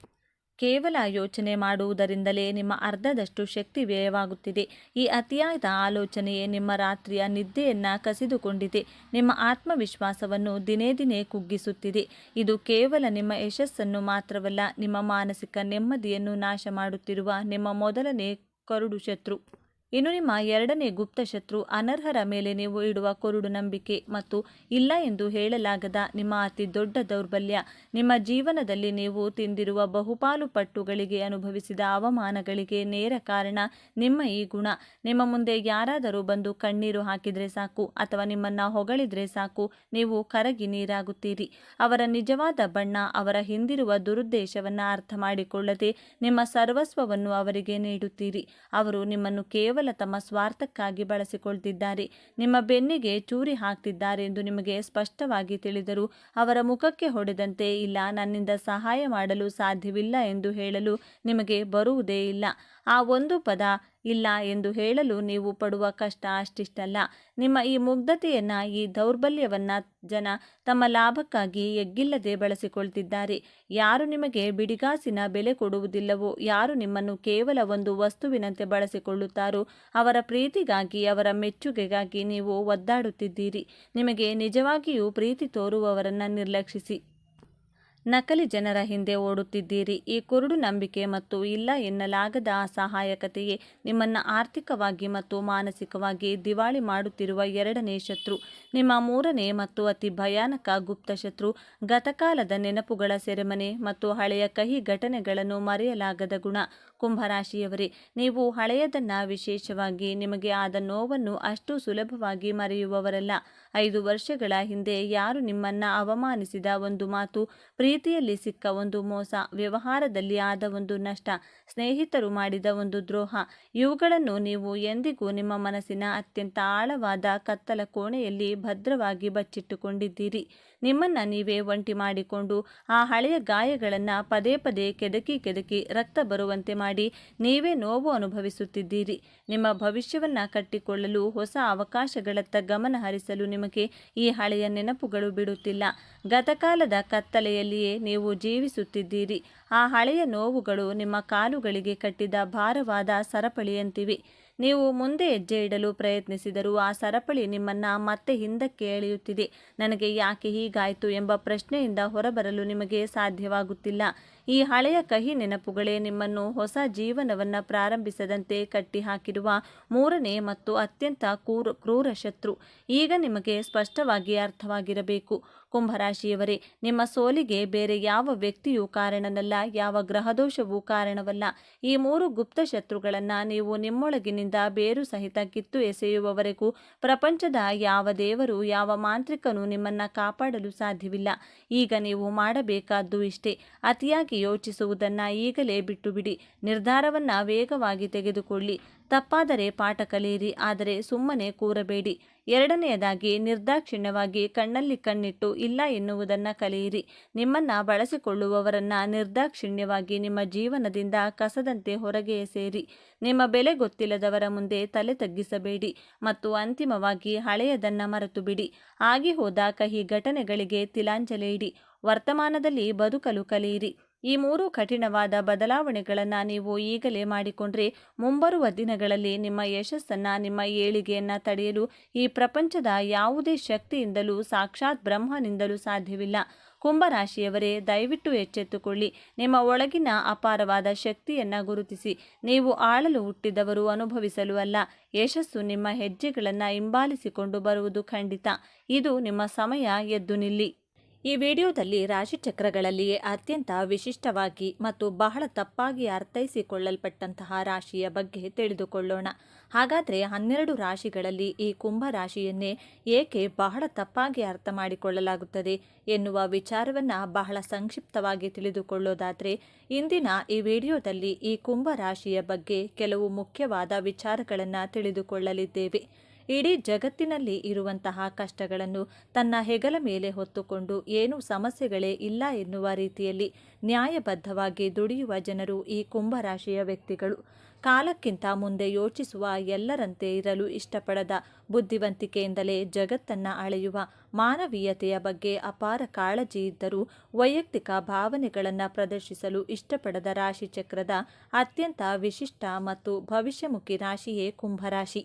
ಕೇವಲ ಯೋಚನೆ ಮಾಡುವುದರಿಂದಲೇ ನಿಮ್ಮ ಅರ್ಧದಷ್ಟು ಶಕ್ತಿ ವ್ಯಯವಾಗುತ್ತಿದೆ. ಈ ಅತಿಯಾದ ಆಲೋಚನೆಯೇ ನಿಮ್ಮ ರಾತ್ರಿಯ ನಿದ್ದೆಯನ್ನು ಕಸಿದುಕೊಂಡಿದೆ. ನಿಮ್ಮ ಆತ್ಮವಿಶ್ವಾಸವನ್ನು ದಿನೇ ದಿನೇ ಕುಗ್ಗಿಸುತ್ತಿದೆ. ಇದು ಕೇವಲ ನಿಮ್ಮ ಯಶಸ್ಸನ್ನು ಮಾತ್ರವಲ್ಲ, ನಿಮ್ಮ ಮಾನಸಿಕ ನೆಮ್ಮದಿಯನ್ನು ನಾಶ ಮಾಡುತ್ತಿರುವ ನಿಮ್ಮ ಮೊದಲನೇ ಕರುಡು ಶತ್ರು. ಇನ್ನು ನಿಮ್ಮ ಎರಡನೇ ಗುಪ್ತ ಶತ್ರು ಅನರ್ಹರ ಮೇಲೆ ನೀವು ಇಡುವ ಕುರುಡು ನಂಬಿಕೆ ಮತ್ತು ಇಲ್ಲ ಎಂದು ಹೇಳಲಾಗದ ನಿಮ್ಮ ಅತಿ ದೊಡ್ಡ ದೌರ್ಬಲ್ಯ. ನಿಮ್ಮ ಜೀವನದಲ್ಲಿ ನೀವು ತಿಂದಿರುವ ಬಹುಪಾಲು ಪಟ್ಟುಗಳಿಗೆ, ಅನುಭವಿಸಿದ ಅವಮಾನಗಳಿಗೆ ನೇರ ಕಾರಣ ನಿಮ್ಮ ಈ ಗುಣ. ನಿಮ್ಮ ಮುಂದೆ ಯಾರಾದರೂ ಬಂದು ಕಣ್ಣೀರು ಹಾಕಿದರೆ ಸಾಕು ಅಥವಾ ನಿಮ್ಮನ್ನ ಹೊಗಳಿದ್ರೆ ಸಾಕು, ನೀವು ಕರಗಿ ನೀರಾಗುತ್ತೀರಿ. ಅವರ ನಿಜವಾದ ಬಣ್ಣ, ಅವರ ಹಿಂದಿರುವ ದುರುದ್ದೇಶವನ್ನ ಅರ್ಥ ಮಾಡಿಕೊಳ್ಳದೆ ನಿಮ್ಮ ಸರ್ವಸ್ವವನ್ನು ಅವರಿಗೆ ನೀಡುತ್ತೀರಿ. ಅವರು ನಿಮ್ಮನ್ನು ಕೇವಲ ತಮ್ಮ ಸ್ವಾರ್ಥಕ್ಕಾಗಿ ಬಳಸಿಕೊಳ್ತಿದ್ದಾರೆ, ನಿಮ್ಮ ಬೆನ್ನಿಗೆ ಚೂರಿ ಹಾಕ್ತಿದ್ದಾರೆ ಎಂದು ನಿಮಗೆ ಸ್ಪಷ್ಟವಾಗಿ ತಿಳಿದರೂ ಅವರ ಮುಖಕ್ಕೆ ಹೊಡೆದಂತೆ ಇಲ್ಲ, ನನ್ನಿಂದ ಸಹಾಯ ಮಾಡಲು ಸಾಧ್ಯವಿಲ್ಲ ಎಂದು ಹೇಳಲು ನಿಮಗೆ ಬರುವುದೇ ಇಲ್ಲ. ಆ ಒಂದು ಪದ ಇಲ್ಲ ಎಂದು ಹೇಳಲು ನೀವು ಪಡುವ ಕಷ್ಟ ಅಷ್ಟಿಷ್ಟಲ್ಲ. ನಿಮ್ಮ ಈ ಮುಗ್ಧತೆಯನ್ನ, ಈ ದೌರ್ಬಲ್ಯವನ್ನ ಜನ ತಮ್ಮ ಲಾಭಕ್ಕಾಗಿ ಎಗ್ಗಿಲ್ಲದೆ ಬಳಸಿಕೊಳ್ತಿದ್ದಾರೆ. ಯಾರು ನಿಮಗೆ ಬಿಡಿಗಾಸಿನ ಬೆಲೆ ಕೊಡುವುದಿಲ್ಲವೋ, ಯಾರು ನಿಮ್ಮನ್ನು ಕೇವಲ ಒಂದು ವಸ್ತುವಿನಂತೆ ಬಳಸಿಕೊಳ್ಳುತ್ತಾರೋ ಅವರ ಪ್ರೀತಿಗಾಗಿ, ಅವರ ಮೆಚ್ಚುಗೆಗಾಗಿ ನೀವು ಒದ್ದಾಡುತ್ತಿದ್ದೀರಿ. ನಿಮಗೆ ನಿಜವಾಗಿಯೂ ಪ್ರೀತಿ ತೋರುವವರನ್ನ ನಿರ್ಲಕ್ಷಿಸಿ ನಕಲಿ ಜನರ ಹಿಂದೆ ಓಡುತ್ತಿದ್ದೀರಿ. ಈ ಕುರುಡು ನಂಬಿಕೆ ಮತ್ತು ಇಲ್ಲ ಎನ್ನಲಾಗದ ಅಸಹಾಯಕತೆಯೇ ನಿಮ್ಮನ್ನು ಆರ್ಥಿಕವಾಗಿ ಮತ್ತು ಮಾನಸಿಕವಾಗಿ ದಿವಾಳಿ ಮಾಡುತ್ತಿರುವ ಎರಡನೇ ಶತ್ರು. ನಿಮ್ಮ ಮೂರನೇ ಮತ್ತು ಅತಿ ಭಯಾನಕ ಗುಪ್ತ ಶತ್ರು ಗತಕಾಲದ ನೆನಪುಗಳ ಸೆರೆಮನೆ ಮತ್ತು ಹಳೆಯ ಕಹಿ ಘಟನೆಗಳನ್ನು ಮರೆಯಲಾಗದ ಗುಣ. ಕುಂಭರಾಶಿಯವರೇ, ನೀವು ಹಳೆಯದನ್ನ, ವಿಶೇಷವಾಗಿ ನಿಮಗೆ ಆದ ನೋವನ್ನು ಅಷ್ಟು ಸುಲಭವಾಗಿ ಮರೆಯುವವರಲ್ಲ. 5 ವರ್ಷಗಳ ಹಿಂದೆ ಯಾರು ನಿಮ್ಮನ್ನ ಅವಮಾನಿಸಿದ ಒಂದು ಮಾತು, ಪ್ರೀತಿಯಲ್ಲಿ ಸಿಕ್ಕ ಒಂದು ಮೋಸ, ವ್ಯವಹಾರದಲ್ಲಿ ಆದ ಒಂದು ನಷ್ಟ, ಸ್ನೇಹಿತರು ಮಾಡಿದ ಒಂದು ದ್ರೋಹ, ಇವುಗಳನ್ನು ನೀವು ಎಂದಿಗೂ ನಿಮ್ಮ ಮನಸ್ಸಿನ ಅತ್ಯಂತ ಆಳವಾದ ಕತ್ತಲ ಕೋಣೆಯಲ್ಲಿ ಭದ್ರವಾಗಿ ಬಚ್ಚಿಟ್ಟುಕೊಂಡಿದ್ದೀರಿ. ನಿಮ್ಮನ್ನ ನೀವೇ ಒಂಟಿ ಮಾಡಿಕೊಂಡು ಆ ಹಳೆಯ ಗಾಯಗಳನ್ನು ಪದೇ ಪದೇ ಕೆದಕಿ ರಕ್ತ ಬರುವಂತೆ ಮಾಡಿ ನೀವೇ ನೋವು ಅನುಭವಿಸುತ್ತಿದ್ದೀರಿ. ನಿಮ್ಮ ಭವಿಷ್ಯವನ್ನ ಕಟ್ಟಿಕೊಳ್ಳಲು, ಹೊಸ ಅವಕಾಶಗಳತ್ತ ಗಮನ ಹರಿಸಲು ನಿಮಗೆ ಈ ಹಳೆಯ ನೆನಪುಗಳು ಬಿಡುತ್ತಿಲ್ಲ. ಗತಕಾಲದ ಕತ್ತಲೆಯಲ್ಲಿಯೇ ನೀವು ಜೀವಿಸುತ್ತಿದ್ದೀರಿ. ಆ ಹಳೆಯ ನೋವುಗಳು ನಿಮ್ಮ ಕಾಲುಗಳಿಗೆ ಕಟ್ಟಿದ ಭಾರವಾದ ಸರಪಳಿಯಂತಿವೆ. ನೀವು ಮುಂದೆ ಹೆಜ್ಜೆ ಇಡಲು ಪ್ರಯತ್ನಿಸಿದರೂ ಆ ಸರಪಳಿ ನಿಮ್ಮನ್ನ ಮತ್ತೆ ಹಿಂದಕ್ಕೆ ಎಳೆಯುತ್ತಿದೆ. ನನಗೆ ಯಾಕೆ ಹೀಗಾಯಿತು ಎಂಬ ಪ್ರಶ್ನೆಯಿಂದ ಹೊರಬರಲು ನಿಮಗೆ ಸಾಧ್ಯವಾಗುತ್ತಿಲ್ಲ. ಈ ಹಳೆಯ ಕಹಿ ನೆನಪುಗಳೇ ನಿಮ್ಮನ್ನು ಹೊಸ ಜೀವನವನ್ನ ಪ್ರಾರಂಭಿಸದಂತೆ ಕಟ್ಟಿಹಾಕಿರುವ ಮೂರನೇ ಮತ್ತು ಅತ್ಯಂತ ಕ್ರೂರ ಶತ್ರು ಈಗ ನಿಮಗೆ ಸ್ಪಷ್ಟವಾಗಿ ಅರ್ಥವಾಗಿರಬೇಕು. ಕುಂಭರಾಶಿಯವರೇ, ನಿಮ್ಮ ಸೋಲಿಗೆ ಬೇರೆ ಯಾವ ವ್ಯಕ್ತಿಯೂ ಕಾರಣನಲ್ಲ, ಯಾವ ಗ್ರಹದೋಷವೂ ಕಾರಣವಲ್ಲ. ಈ 3 ಗುಪ್ತ ಶತ್ರುಗಳನ್ನ ನೀವು ನಿಮ್ಮೊಳಗಿನಿಂದ ಬೇರು ಸಹಿತ ಕಿತ್ತು ಎಸೆಯುವವರೆಗೂ ಪ್ರಪಂಚದ ಯಾವ ದೇವರು, ಯಾವ ಮಾಂತ್ರಿಕನೂ ನಿಮ್ಮನ್ನ ಕಾಪಾಡಲು ಸಾಧ್ಯವಿಲ್ಲ. ಈಗ ನೀವು ಮಾಡಬೇಕಾದ್ದು ಇಷ್ಟೇ: ಅತಿಯಾಗಿ ಯೋಚಿಸುವುದನ್ನ ಈಗಲೇ ಬಿಟ್ಟುಬಿಡಿ. ನಿರ್ಧಾರವನ್ನ ವೇಗವಾಗಿ ತೆಗೆದುಕೊಳ್ಳಿ. ತಪ್ಪಾದರೆ ಪಾಠ ಕಲಿಯಿರಿ, ಆದರೆ ಸುಮ್ಮನೆ ಕೂರಬೇಡಿ. ಎರಡನೆಯದಾಗಿ, ನಿರ್ದಾಕ್ಷಿಣ್ಯವಾಗಿ ಕಣ್ಣಲ್ಲಿ ಕಣ್ಣಿಟ್ಟು ಇಲ್ಲ ಎನ್ನುವುದನ್ನ ಕಲಿಯಿರಿ. ನಿಮ್ಮನ್ನ ಬಳಸಿಕೊಳ್ಳುವವರನ್ನ ನಿರ್ದಾಕ್ಷಿಣ್ಯವಾಗಿ ನಿಮ್ಮ ಜೀವನದಿಂದ ಕಸದಂತೆ ಹೊರಗೆ ಎಸೆಯಿರಿ. ನಿಮ್ಮ ಬೆಲೆ ಗೊತ್ತಿಲ್ಲದವರ ಮುಂದೆ ತಲೆ ತಗ್ಗಿಸಬೇಡಿ. ಮತ್ತು ಅಂತಿಮವಾಗಿ, ಹಳೆಯದನ್ನ ಮರೆತು ಬಿಡಿ. ಆಗಿ ಹೋದ ಕಹಿ ಘಟನೆಗಳಿಗೆ ತಿಲಾಂಜಲಿ ಇಡಿ. ವರ್ತಮಾನದಲ್ಲಿ ಬದುಕಲು ಕಲಿಯಿರಿ. ಈ 3 ಕಠಿಣವಾದ ಬದಲಾವಣೆಗಳನ್ನು ನೀವು ಈಗಲೇ ಮಾಡಿಕೊಂಡ್ರೆ ಮುಂಬರುವ ದಿನಗಳಲ್ಲಿ ನಿಮ್ಮ ಯಶಸ್ಸನ್ನ, ನಿಮ್ಮ ಏಳಿಗೆಯನ್ನ ತಡೆಯಲು ಈ ಪ್ರಪಂಚದ ಯಾವುದೇ ಶಕ್ತಿಯಿಂದಲೂ, ಸಾಕ್ಷಾತ್ ಬ್ರಹ್ಮನಿಂದಲೂ ಸಾಧ್ಯವಿಲ್ಲ. ಕುಂಭರಾಶಿಯವರೇ, ದಯವಿಟ್ಟು ಎಚ್ಚೆತ್ತುಕೊಳ್ಳಿ. ನಿಮ್ಮ ಒಳಗಿನ ಅಪಾರವಾದ ಶಕ್ತಿಯನ್ನ ಗುರುತಿಸಿ. ನೀವು ಆಳಲು ಹುಟ್ಟಿದವರು, ಅನುಭವಿಸಲು ಅಲ್ಲ. ಯಶಸ್ಸು ನಿಮ್ಮ ಹೆಜ್ಜೆಗಳನ್ನು ಹಿಂಬಾಲಿಸಿಕೊಂಡು ಬರುವುದು ಖಂಡಿತ. ಇದು ನಿಮ್ಮ ಸಮಯ. ಎದ್ದು ನಿಲ್ಲಿ. ಈ ವಿಡಿಯೋದಲ್ಲಿ ರಾಶಿಚಕ್ರಗಳಲ್ಲಿಯೇ ಅತ್ಯಂತ ವಿಶಿಷ್ಟವಾಗಿ ಮತ್ತು ಬಹಳ ತಪ್ಪಾಗಿ ಅರ್ಥೈಸಿಕೊಳ್ಳಲ್ಪಟ್ಟಂತಹ ರಾಶಿಯ ಬಗ್ಗೆ ತಿಳಿದುಕೊಳ್ಳೋಣ. ಹಾಗಾದರೆ 12 ರಾಶಿಗಳಲ್ಲಿ ಈ ಕುಂಭ ರಾಶಿಯನ್ನೇ ಏಕೆ ಬಹಳ ತಪ್ಪಾಗಿ ಅರ್ಥ ಮಾಡಿಕೊಳ್ಳಲಾಗುತ್ತದೆ ಎನ್ನುವ ವಿಚಾರವನ್ನು ಬಹಳ ಸಂಕ್ಷಿಪ್ತವಾಗಿ ತಿಳಿದುಕೊಳ್ಳೋದಾದರೆ, ಇಂದಿನ ಈ ವಿಡಿಯೋದಲ್ಲಿ ಈ ಕುಂಭ ರಾಶಿಯ ಬಗ್ಗೆ ಕೆಲವು ಮುಖ್ಯವಾದ ವಿಚಾರಗಳನ್ನು ತಿಳಿದುಕೊಳ್ಳಲಿದ್ದೇವೆ. ಇಡೀ ಜಗತ್ತಿನಲ್ಲಿ ಇರುವಂತಹ ಕಷ್ಟಗಳನ್ನು ತನ್ನ ಹೆಗಲ ಮೇಲೆ ಹೊತ್ತುಕೊಂಡು ಏನೂ ಸಮಸ್ಯೆಗಳೇ ಇಲ್ಲ ಎನ್ನುವ ರೀತಿಯಲ್ಲಿ ನ್ಯಾಯಬದ್ಧವಾಗಿ ದುಡಿಯುವ ಜನರು ಈ ಕುಂಭರಾಶಿಯ ವ್ಯಕ್ತಿಗಳು. ಕಾಲಕ್ಕಿಂತ ಮುಂದೆ ಯೋಚಿಸುವ, ಎಲ್ಲರಂತೆ ಇರಲು ಇಷ್ಟಪಡದ, ಬುದ್ಧಿವಂತಿಕೆಯಿಂದಲೇ ಜಗತ್ತನ್ನು ಅಳೆಯುವ, ಮಾನವೀಯತೆಯ ಬಗ್ಗೆ ಅಪಾರ ಕಾಳಜಿ ಇದ್ದರೂ ವೈಯಕ್ತಿಕ ಭಾವನೆಗಳನ್ನು ಪ್ರದರ್ಶಿಸಲು ಇಷ್ಟಪಡದ ರಾಶಿಚಕ್ರದ ಅತ್ಯಂತ ವಿಶಿಷ್ಟ ಮತ್ತು ಭವಿಷ್ಯಮುಖಿ ರಾಶಿಯೇ ಕುಂಭರಾಶಿ.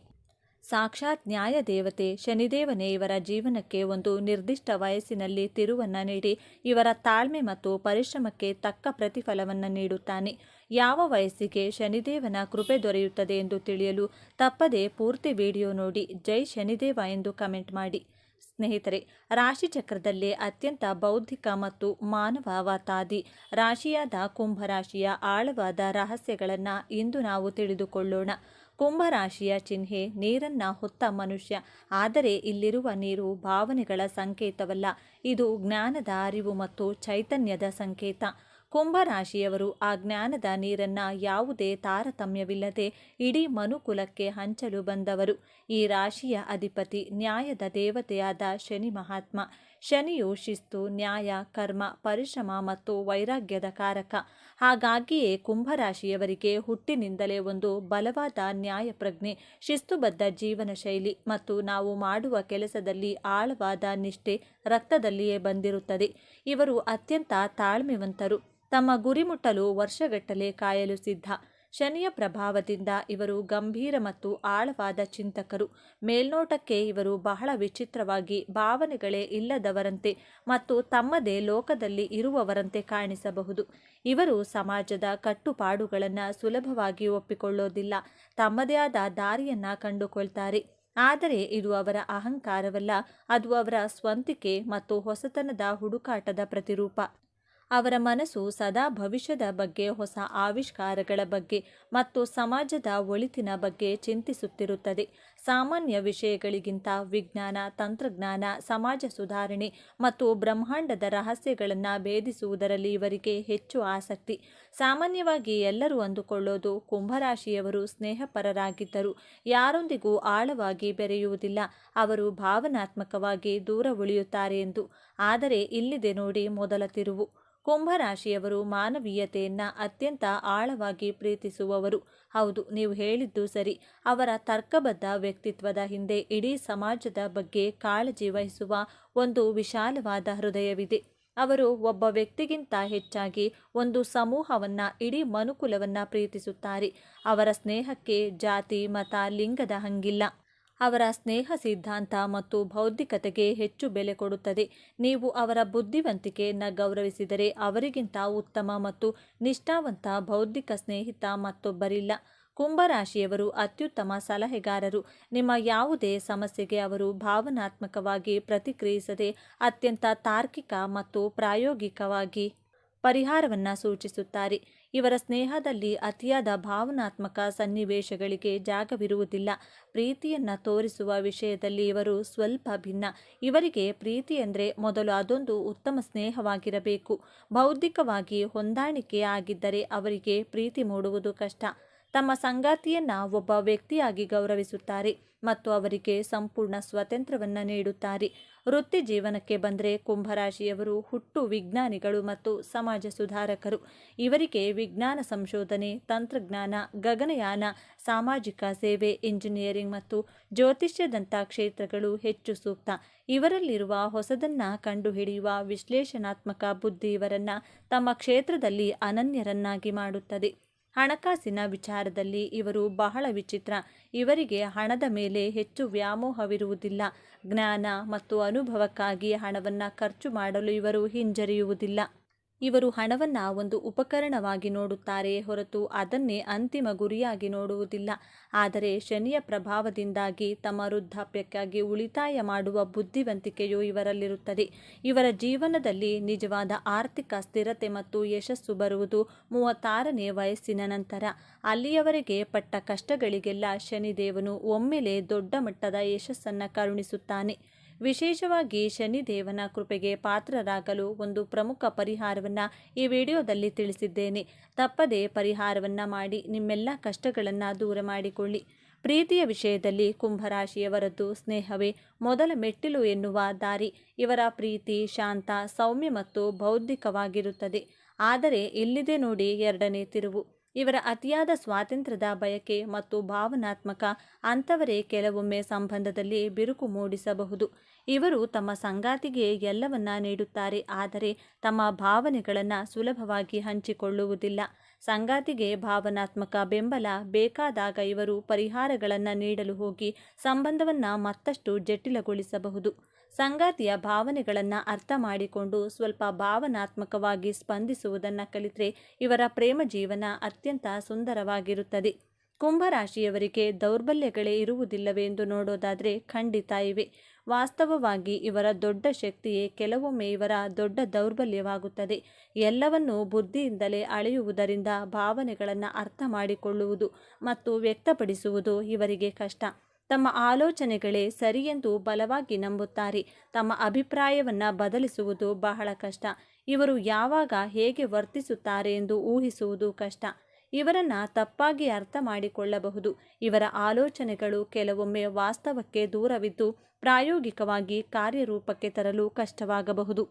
ಸಾಕ್ಷಾತ್ ನ್ಯಾಯದೇವತೆ ಶನಿದೇವನೇ ಇವರ ಜೀವನಕ್ಕೆ ಒಂದು ನಿರ್ದಿಷ್ಟ ವಯಸ್ಸಿನಲ್ಲಿ ತಿರುವನ್ನು ನೀಡಿ ಇವರ ತಾಳ್ಮೆ ಮತ್ತು ಪರಿಶ್ರಮಕ್ಕೆ ತಕ್ಕ ಪ್ರತಿಫಲವನ್ನು ನೀಡುತ್ತಾನೆ. ಯಾವ ವಯಸ್ಸಿಗೆ ಶನಿದೇವನ ಕೃಪೆ ದೊರೆಯುತ್ತದೆ ಎಂದು ತಿಳಿಯಲು ತಪ್ಪದೆ ಪೂರ್ತಿ ವಿಡಿಯೋ ನೋಡಿ. ಜೈ ಶನಿದೇವ ಎಂದು ಕಮೆಂಟ್ ಮಾಡಿ. ಸ್ನೇಹಿತರೆ, ರಾಶಿಚಕ್ರದಲ್ಲೇ ಅತ್ಯಂತ ಬೌದ್ಧಿಕ ಮತ್ತು ಮಾನವವಾದಿ ರಾಶಿಯಾದ ಕುಂಭರಾಶಿಯ ಆಳವಾದ ರಹಸ್ಯಗಳನ್ನು ಇಂದು ನಾವು ತಿಳಿದುಕೊಳ್ಳೋಣ. ಕುಂಭರಾಶಿಯ ಚಿಹ್ನೆ ನೀರನ್ನ ಹೊತ್ತ ಮನುಷ್ಯ. ಆದರೆ ಇಲ್ಲಿರುವ ನೀರು ಭಾವನೆಗಳ ಸಂಕೇತವಲ್ಲ, ಇದು ಜ್ಞಾನದ ಅರಿವು ಮತ್ತು ಚೈತನ್ಯದ ಸಂಕೇತ. ಕುಂಭರಾಶಿಯವರು ಆ ಜ್ಞಾನದ ನೀರನ್ನ ಯಾವುದೇ ತಾರತಮ್ಯವಿಲ್ಲದೆ ಇಡೀ ಮನುಕುಲಕ್ಕೆ ಹಂಚಲು ಬಂದವರು. ಈ ರಾಶಿಯ ಅಧಿಪತಿ ನ್ಯಾಯದ ದೇವತೆಯಾದ ಶನಿ ಮಹಾತ್ಮ. ಶನಿಯು ಶಿಸ್ತು, ನ್ಯಾಯ, ಕರ್ಮ, ಪರಿಶ್ರಮ ಮತ್ತು ವೈರಾಗ್ಯದ ಕಾರಕ. ಹಾಗಾಗಿಯೇ ಕುಂಭರಾಶಿಯವರಿಗೆ ಹುಟ್ಟಿನಿಂದಲೇ ಒಂದು ಬಲವಾದ ನ್ಯಾಯ ಪ್ರಜ್ಞೆ, ಶಿಸ್ತುಬದ್ಧ ಜೀವನ ಶೈಲಿ ಮತ್ತು ನಾವು ಮಾಡುವ ಕೆಲಸದಲ್ಲಿ ಆಳವಾದ ನಿಷ್ಠೆ ರಕ್ತದಲ್ಲಿಯೇ ಬಂದಿರುತ್ತದೆ. ಇವರು ಅತ್ಯಂತ ತಾಳ್ಮೆವಂತರು. ತಮ್ಮ ಗುರಿ ಮುಟ್ಟಲು ವರ್ಷಗಟ್ಟಲೆ ಕಾಯಲು ಸಿದ್ಧ. ಶನಿಯ ಪ್ರಭಾವದಿಂದ ಇವರು ಗಂಭೀರ ಮತ್ತು ಆಳವಾದ ಚಿಂತಕರು. ಮೇಲ್ನೋಟಕ್ಕೆ ಇವರು ಬಹಳ ವಿಚಿತ್ರವಾಗಿ, ಭಾವನೆಗಳೇ ಇಲ್ಲದವರಂತೆ ಮತ್ತು ತಮ್ಮದೇ ಲೋಕದಲ್ಲಿ ಇರುವವರಂತೆ ಕಾಣಿಸಬಹುದು. ಇವರು ಸಮಾಜದ ಕಟ್ಟುಪಾಡುಗಳನ್ನು ಸುಲಭವಾಗಿ ಒಪ್ಪಿಕೊಳ್ಳೋದಿಲ್ಲ. ತಮ್ಮದೇ ಆದ ದಾರಿಯನ್ನ ಕಂಡುಕೊಳ್ತಾರೆ. ಆದರೆ ಇದು ಅವರ ಅಹಂಕಾರವಲ್ಲ, ಅದು ಅವರ ಸ್ವಂತಿಕೆ ಮತ್ತು ಹೊಸತನದ ಹುಡುಕಾಟದ ಪ್ರತಿರೂಪ. ಅವರ ಮನಸ್ಸು ಸದಾ ಭವಿಷ್ಯದ ಬಗ್ಗೆ, ಹೊಸ ಆವಿಷ್ಕಾರಗಳ ಬಗ್ಗೆ ಮತ್ತು ಸಮಾಜದ ಒಳಿತಿನ ಬಗ್ಗೆ ಚಿಂತಿಸುತ್ತಿರುತ್ತದೆ. ಸಾಮಾನ್ಯ ವಿಷಯಗಳಿಗಿಂತ ವಿಜ್ಞಾನ, ತಂತ್ರಜ್ಞಾನ, ಸಮಾಜ ಸುಧಾರಣೆ ಮತ್ತು ಬ್ರಹ್ಮಾಂಡದ ರಹಸ್ಯಗಳನ್ನು ಭೇದಿಸುವುದರಲ್ಲಿ ಇವರಿಗೆ ಹೆಚ್ಚು ಆಸಕ್ತಿ. ಸಾಮಾನ್ಯವಾಗಿ ಎಲ್ಲರೂ ಅಂದುಕೊಳ್ಳೋದು ಕುಂಭರಾಶಿಯವರು ಸ್ನೇಹಪರರಾಗಿದ್ದರು, ಯಾರೊಂದಿಗೂ ಆಳವಾಗಿ ಬೆರೆಯುವುದಿಲ್ಲ, ಅವರು ಭಾವನಾತ್ಮಕವಾಗಿ ದೂರ ಉಳಿಯುತ್ತಾರೆ ಎಂದು. ಆದರೆ ಇಲ್ಲಿದೆ ನೋಡಿ ಮೊದಲ ತಿರುವು. ಕುಂಭರಾಶಿಯವರು ಮಾನವೀಯತೆಯನ್ನ ಅತ್ಯಂತ ಆಳವಾಗಿ ಪ್ರೀತಿಸುವವರು. ಹೌದು, ನೀವು ಹೇಳಿದ್ದು ಸರಿ. ಅವರ ತರ್ಕಬದ್ಧ ವ್ಯಕ್ತಿತ್ವದ ಹಿಂದೆ ಇಡೀ ಸಮಾಜದ ಬಗ್ಗೆ ಕಾಳಜಿ ವಹಿಸುವ ಒಂದು ವಿಶಾಲವಾದ ಹೃದಯವಿದೆ. ಅವರು ಒಬ್ಬ ವ್ಯಕ್ತಿಗಿಂತ ಹೆಚ್ಚಾಗಿ ಒಂದು ಸಮೂಹವನ್ನ, ಇಡೀ ಮನುಕುಲವನ್ನ ಪ್ರೀತಿಸುತ್ತಾರೆ. ಅವರ ಸ್ನೇಹಕ್ಕೆ ಜಾತಿ, ಮತ, ಲಿಂಗದ ಹಂಗಿಲ್ಲ. ಅವರ ಸ್ನೇಹ ಸಿದ್ಧಾಂತ ಮತ್ತು ಬೌದ್ಧಿಕತೆಗೆ ಹೆಚ್ಚು ಬೆಲೆ ಕೊಡುತ್ತದೆ. ನೀವು ಅವರ ಬುದ್ಧಿವಂತಿಕೆಯನ್ನು ಗೌರವಿಸಿದರೆ ಅವರಿಗಿಂತ ಉತ್ತಮ ಮತ್ತು ನಿಷ್ಠಾವಂತ ಬೌದ್ಧಿಕ ಸ್ನೇಹಿತ ಮತ್ತೊಬ್ಬರಿಲ್ಲ. ಕುಂಭರಾಶಿಯವರು ಅತ್ಯುತ್ತಮ ಸಲಹೆಗಾರರು. ನಿಮ್ಮ ಯಾವುದೇ ಸಮಸ್ಯೆಗೆ ಅವರು ಭಾವನಾತ್ಮಕವಾಗಿ ಪ್ರತಿಕ್ರಿಯಿಸದೆ ಅತ್ಯಂತ ತಾರ್ಕಿಕ ಮತ್ತು ಪ್ರಾಯೋಗಿಕವಾಗಿ ಪರಿಹಾರವನ್ನು ಸೂಚಿಸುತ್ತಾರೆ. ಇವರ ಸ್ನೇಹದಲ್ಲಿ ಅತಿಯಾದ ಭಾವನಾತ್ಮಕ ಸನ್ನಿವೇಶಗಳಿಗೆ ಜಾಗವಿರುವುದಿಲ್ಲ. ಪ್ರೀತಿಯನ್ನು ತೋರಿಸುವ ವಿಷಯದಲ್ಲಿ ಇವರು ಸ್ವಲ್ಪ ಭಿನ್ನ. ಇವರಿಗೆ ಪ್ರೀತಿ ಎಂದರೆ ಮೊದಲು ಅದೊಂದು ಉತ್ತಮ ಸ್ನೇಹವಾಗಿರಬೇಕು. ಬೌದ್ಧಿಕವಾಗಿ ಹೊಂದಾಣಿಕೆ ಆಗಿದ್ದರೆ ಅವರಿಗೆ ಪ್ರೀತಿ ಮೂಡುವುದು ಕಷ್ಟ. ತಮ್ಮ ಸಂಗಾತಿಯನ್ನ ಒಬ್ಬ ವ್ಯಕ್ತಿಯಾಗಿ ಗೌರವಿಸುತ್ತಾರೆ ಮತ್ತು ಅವರಿಗೆ ಸಂಪೂರ್ಣ ಸ್ವಾತಂತ್ರ್ಯವನ್ನು ನೀಡುತ್ತಾರೆ. ವೃತ್ತಿ ಜೀವನಕ್ಕೆ ಬಂದರೆ ಕುಂಭರಾಶಿಯವರು ಹುಟ್ಟು ವಿಜ್ಞಾನಿಗಳು ಮತ್ತು ಸಮಾಜ ಸುಧಾರಕರು. ಇವರಿಗೆ ವಿಜ್ಞಾನ ಸಂಶೋಧನೆ, ತಂತ್ರಜ್ಞಾನ, ಗಗನಯಾನ, ಸಾಮಾಜಿಕ ಸೇವೆ, ಇಂಜಿನಿಯರಿಂಗ್ ಮತ್ತು ಜ್ಯೋತಿಷ್ಯದಂಥ ಕ್ಷೇತ್ರಗಳು ಹೆಚ್ಚು ಸೂಕ್ತ. ಇವರಲ್ಲಿರುವ ಹೊಸದನ್ನ ಕಂಡುಹಿಡಿಯುವ ವಿಶ್ಲೇಷಣಾತ್ಮಕ ಬುದ್ಧಿ ಇವರನ್ನ ತಮ್ಮ ಕ್ಷೇತ್ರದಲ್ಲಿ ಅನನ್ಯರನ್ನಾಗಿ ಮಾಡುತ್ತದೆ. ಹಣಕಾಸಿನ ವಿಚಾರದಲ್ಲಿ ಇವರು ಬಹಳ ವಿಚಿತ್ರ. ಇವರಿಗೆ ಹಣದ ಮೇಲೆ ಹೆಚ್ಚು ವ್ಯಾಮೋಹವಿರುವುದಿಲ್ಲ. ಜ್ಞಾನ ಮತ್ತು ಅನುಭವಕ್ಕಾಗಿ ಹಣವನ್ನು ಖರ್ಚು ಮಾಡಲು ಇವರು ಹಿಂಜರಿಯುವುದಿಲ್ಲ. ಇವರು ಹಣವನ್ನು ಒಂದು ಉಪಕರಣವಾಗಿ ನೋಡುತ್ತಾರೆ ಹೊರತು ಅದನ್ನೇ ಅಂತಿಮ ಗುರಿಯಾಗಿ ನೋಡುವುದಿಲ್ಲ. ಆದರೆ ಶನಿಯ ಪ್ರಭಾವದಿಂದಾಗಿ ತಮ್ಮ ವೃದ್ಧಾಪ್ಯಕ್ಕಾಗಿ ಉಳಿತಾಯ ಮಾಡುವ ಬುದ್ಧಿವಂತಿಕೆಯು ಇವರಲ್ಲಿರುತ್ತದೆ. ಇವರ ಜೀವನದಲ್ಲಿ ನಿಜವಾದ ಆರ್ಥಿಕ ಸ್ಥಿರತೆ ಮತ್ತು ಯಶಸ್ಸು ಬರುವುದು 36ನೇ ವಯಸ್ಸಿನ ನಂತರ. ಅಲ್ಲಿಯವರೆಗೆ ಪಟ್ಟ ಕಷ್ಟಗಳಿಗೆಲ್ಲ ಶನಿದೇವನು ಒಮ್ಮೆಲೆ ದೊಡ್ಡ ಮಟ್ಟದ ಯಶಸ್ಸನ್ನು ಕರುಣಿಸುತ್ತಾನೆ. ವಿಶೇಷವಾಗಿ ಶನಿದೇವನ ಕೃಪೆಗೆ ಪಾತ್ರರಾಗಲು ಒಂದು ಪ್ರಮುಖ ಪರಿಹಾರವನ್ನು ಈ ವಿಡಿಯೋದಲ್ಲಿ ತಿಳಿಸಿದ್ದೇನೆ. ತಪ್ಪದೇ ಪರಿಹಾರವನ್ನು ಮಾಡಿ ನಿಮ್ಮೆಲ್ಲ ಕಷ್ಟಗಳನ್ನು ದೂರ ಮಾಡಿಕೊಳ್ಳಿ. ಪ್ರೀತಿಯ ವಿಷಯದಲ್ಲಿ ಕುಂಭರಾಶಿಯವರದ್ದು ಸ್ನೇಹವೇ ಮೊದಲ ಮೆಟ್ಟಿಲು ಎನ್ನುವ ದಾರಿ. ಇವರ ಪ್ರೀತಿ ಶಾಂತ, ಸೌಮ್ಯ ಮತ್ತು ಬೌದ್ಧಿಕವಾಗಿರುತ್ತದೆ. ಆದರೆ ಇಲ್ಲಿದೆ ನೋಡಿ ಎರಡನೇ ತಿರುವು. ಇವರ ಅತಿಯಾದ ಸ್ವಾತಂತ್ರ್ಯದ ಬಯಕೆ ಮತ್ತು ಭಾವನಾತ್ಮಕ ಅಂಥವರೇ ಕೆಲವೊಮ್ಮೆ ಸಂಬಂಧದಲ್ಲಿ ಬಿರುಕು ಮೂಡಿಸಬಹುದು. ಇವರು ತಮ್ಮ ಸಂಗಾತಿಗೆ ಎಲ್ಲವನ್ನ ನೀಡುತ್ತಾರೆ, ಆದರೆ ತಮ್ಮ ಭಾವನೆಗಳನ್ನು ಸುಲಭವಾಗಿ ಹಂಚಿಕೊಳ್ಳುವುದಿಲ್ಲ. ಸಂಗಾತಿಗೆ ಭಾವನಾತ್ಮಕ ಬೆಂಬಲ ಬೇಕಾದಾಗ ಇವರು ಪರಿಹಾರಗಳನ್ನು ನೀಡಲು ಹೋಗಿ ಸಂಬಂಧವನ್ನು ಮತ್ತಷ್ಟು ಜಟಿಲಗೊಳಿಸಬಹುದು. ಸಂಗಾತಿಯ ಭಾವನೆಗಳನ್ನು ಅರ್ಥ ಮಾಡಿಕೊಂಡು ಸ್ವಲ್ಪ ಭಾವನಾತ್ಮಕವಾಗಿ ಸ್ಪಂದಿಸುವುದನ್ನು ಕಲಿತರೆ ಇವರ ಪ್ರೇಮ ಜೀವನ ಅತ್ಯಂತ ಸುಂದರವಾಗಿರುತ್ತದೆ. ಕುಂಭರಾಶಿಯವರಿಗೆ ದೌರ್ಬಲ್ಯಗಳೇ ಇರುವುದಿಲ್ಲವೆಂದು ನೋಡೋದಾದರೆ ಖಂಡಿತ ಇವೆ. ವಾಸ್ತವವಾಗಿ ಇವರ ದೊಡ್ಡ ಶಕ್ತಿಯೇ ಕೆಲವೊಮ್ಮೆ ಇವರ ದೊಡ್ಡ ದೌರ್ಬಲ್ಯವಾಗುತ್ತದೆ. ಎಲ್ಲವನ್ನೂ ಬುದ್ಧಿಯಿಂದಲೇ ಅಳೆಯುವುದರಿಂದ ಭಾವನೆಗಳನ್ನು ಅರ್ಥ ಮಾಡಿಕೊಳ್ಳುವುದು ಮತ್ತು ವ್ಯಕ್ತಪಡಿಸುವುದು ಇವರಿಗೆ ಕಷ್ಟ. ತಮ್ಮ ಆಲೋಚನೆಗಳೇ ಸರಿಯೆಂದು ಬಲವಾಗಿ ನಂಬುತ್ತಾರೆ. ತಮ್ಮ ಅಭಿಪ್ರಾಯವನ್ನು ಬದಲಿಸುವುದು ಬಹಳ ಕಷ್ಟ. ಇವರು ಯಾವಾಗ ಹೇಗೆ ವರ್ತಿಸುತ್ತಾರೆ ಎಂದು ಊಹಿಸುವುದು ಕಷ್ಟ. ಇವರನ್ನು ತಪ್ಪಾಗಿ ಅರ್ಥ ಮಾಡಿಕೊಳ್ಳಬಹುದು. ಇವರ ಆಲೋಚನೆಗಳು ಕೆಲವೊಮ್ಮೆ ವಾಸ್ತವಕ್ಕೆ ದೂರವಿದ್ದು ಪ್ರಾಯೋಗಿಕವಾಗಿ ಕಾರ್ಯರೂಪಕ್ಕೆ ತರಲು ಕಷ್ಟವಾಗಬಹುದು.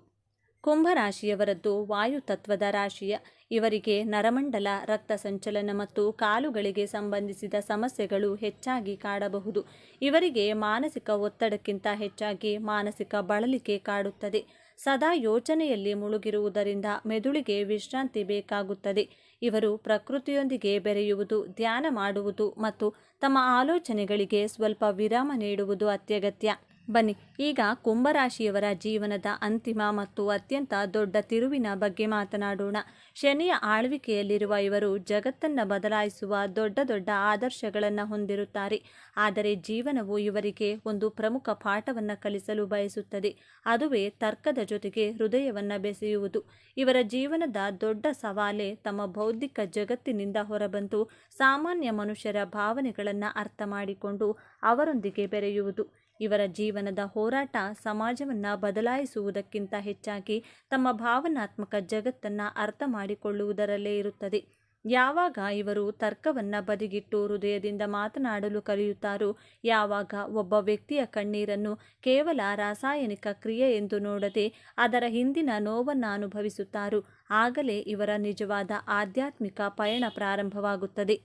ಕುಂಭರಾಶಿಯವರದ್ದು ವಾಯುತತ್ವದ ರಾಶಿಯ. ಇವರಿಗೆ ನರಮಂಡಲ, ರಕ್ತ ಸಂಚಲನ ಮತ್ತು ಕಾಲುಗಳಿಗೆ ಸಂಬಂಧಿಸಿದ ಸಮಸ್ಯೆಗಳು ಹೆಚ್ಚಾಗಿ ಕಾಡಬಹುದು. ಇವರಿಗೆ ಮಾನಸಿಕ ಒತ್ತಡಕ್ಕಿಂತ ಹೆಚ್ಚಾಗಿ ಮಾನಸಿಕ ಬಳಲಿಕೆ ಕಾಡುತ್ತದೆ. ಸದಾ ಯೋಚನೆಯಲ್ಲಿ ಮುಳುಗಿರುವುದರಿಂದ ಮೆದುಳಿಗೆ ವಿಶ್ರಾಂತಿ ಬೇಕಾಗುತ್ತದೆ. ಇವರು ಪ್ರಕೃತಿಯೊಂದಿಗೆ ಬೆರೆಯುವುದು, ಧ್ಯಾನ ಮಾಡುವುದು ಮತ್ತು ತಮ್ಮ ಆಲೋಚನೆಗಳಿಗೆ ಸ್ವಲ್ಪ ವಿರಾಮ ನೀಡುವುದು ಅತ್ಯಗತ್ಯ. ಬನ್ನಿ ಈಗ ಕುಂಭರಾಶಿಯವರ ಜೀವನದ ಅಂತಿಮ ಮತ್ತು ಅತ್ಯಂತ ದೊಡ್ಡ ತಿರುವಿನ ಬಗ್ಗೆ ಮಾತನಾಡೋಣ. ಶನಿಯ ಆಳ್ವಿಕೆಯಲ್ಲಿರುವ ಇವರು ಜಗತ್ತನ್ನು ಬದಲಾಯಿಸುವ ದೊಡ್ಡ ದೊಡ್ಡ ಆದರ್ಶಗಳನ್ನು ಹೊಂದಿರುತ್ತಾರೆ. ಆದರೆ ಜೀವನವು ಇವರಿಗೆ ಒಂದು ಪ್ರಮುಖ ಪಾಠವನ್ನು ಕಲಿಸಲು ಬಯಸುತ್ತದೆ. ಅದುವೇ ತರ್ಕದ ಜೊತೆಗೆ ಹೃದಯವನ್ನು ಬೆಸೆಯುವುದು. ಇವರ ಜೀವನದ ದೊಡ್ಡ ಸವಾಲೇ ತಮ್ಮ ಬೌದ್ಧಿಕ ಜಗತ್ತಿನಿಂದ ಹೊರಬಂದು ಸಾಮಾನ್ಯ ಮನುಷ್ಯರ ಭಾವನೆಗಳನ್ನು ಅರ್ಥ ಮಾಡಿಕೊಂಡು ಅವರೊಂದಿಗೆ ಬೆರೆಯುವುದು. ಇವರ ಜೀವನದ ಹೋರಾಟ ಸಮಾಜವನ್ನು ಬದಲಾಯಿಸುವುದಕ್ಕಿಂತ ಹೆಚ್ಚಾಗಿ ತಮ್ಮ ಭಾವನಾತ್ಮಕ ಜಗತ್ತನ್ನು ಅರ್ಥ ಮಾಡಿಕೊಳ್ಳುವುದರಲ್ಲೇ ಇರುತ್ತದೆ. ಯಾವಾಗ ಇವರು ತರ್ಕವನ್ನು ಬದಿಗಿಟ್ಟು ಹೃದಯದಿಂದ ಮಾತನಾಡಲು ಕಲಿಯುತ್ತಾರೋ, ಯಾವಾಗ ಒಬ್ಬ ವ್ಯಕ್ತಿಯ ಕಣ್ಣೀರನ್ನು ಕೇವಲ ರಾಸಾಯನಿಕ ಕ್ರಿಯೆ ಎಂದು ನೋಡದೆ ಅದರ ಹಿಂದಿನ ನೋವನ್ನು ಅನುಭವಿಸುತ್ತಾರೋ, ಆಗಲೇ ಇವರ ನಿಜವಾದ ಆಧ್ಯಾತ್ಮಿಕ ಪಯಣ ಪ್ರಾರಂಭವಾಗುತ್ತದೆ.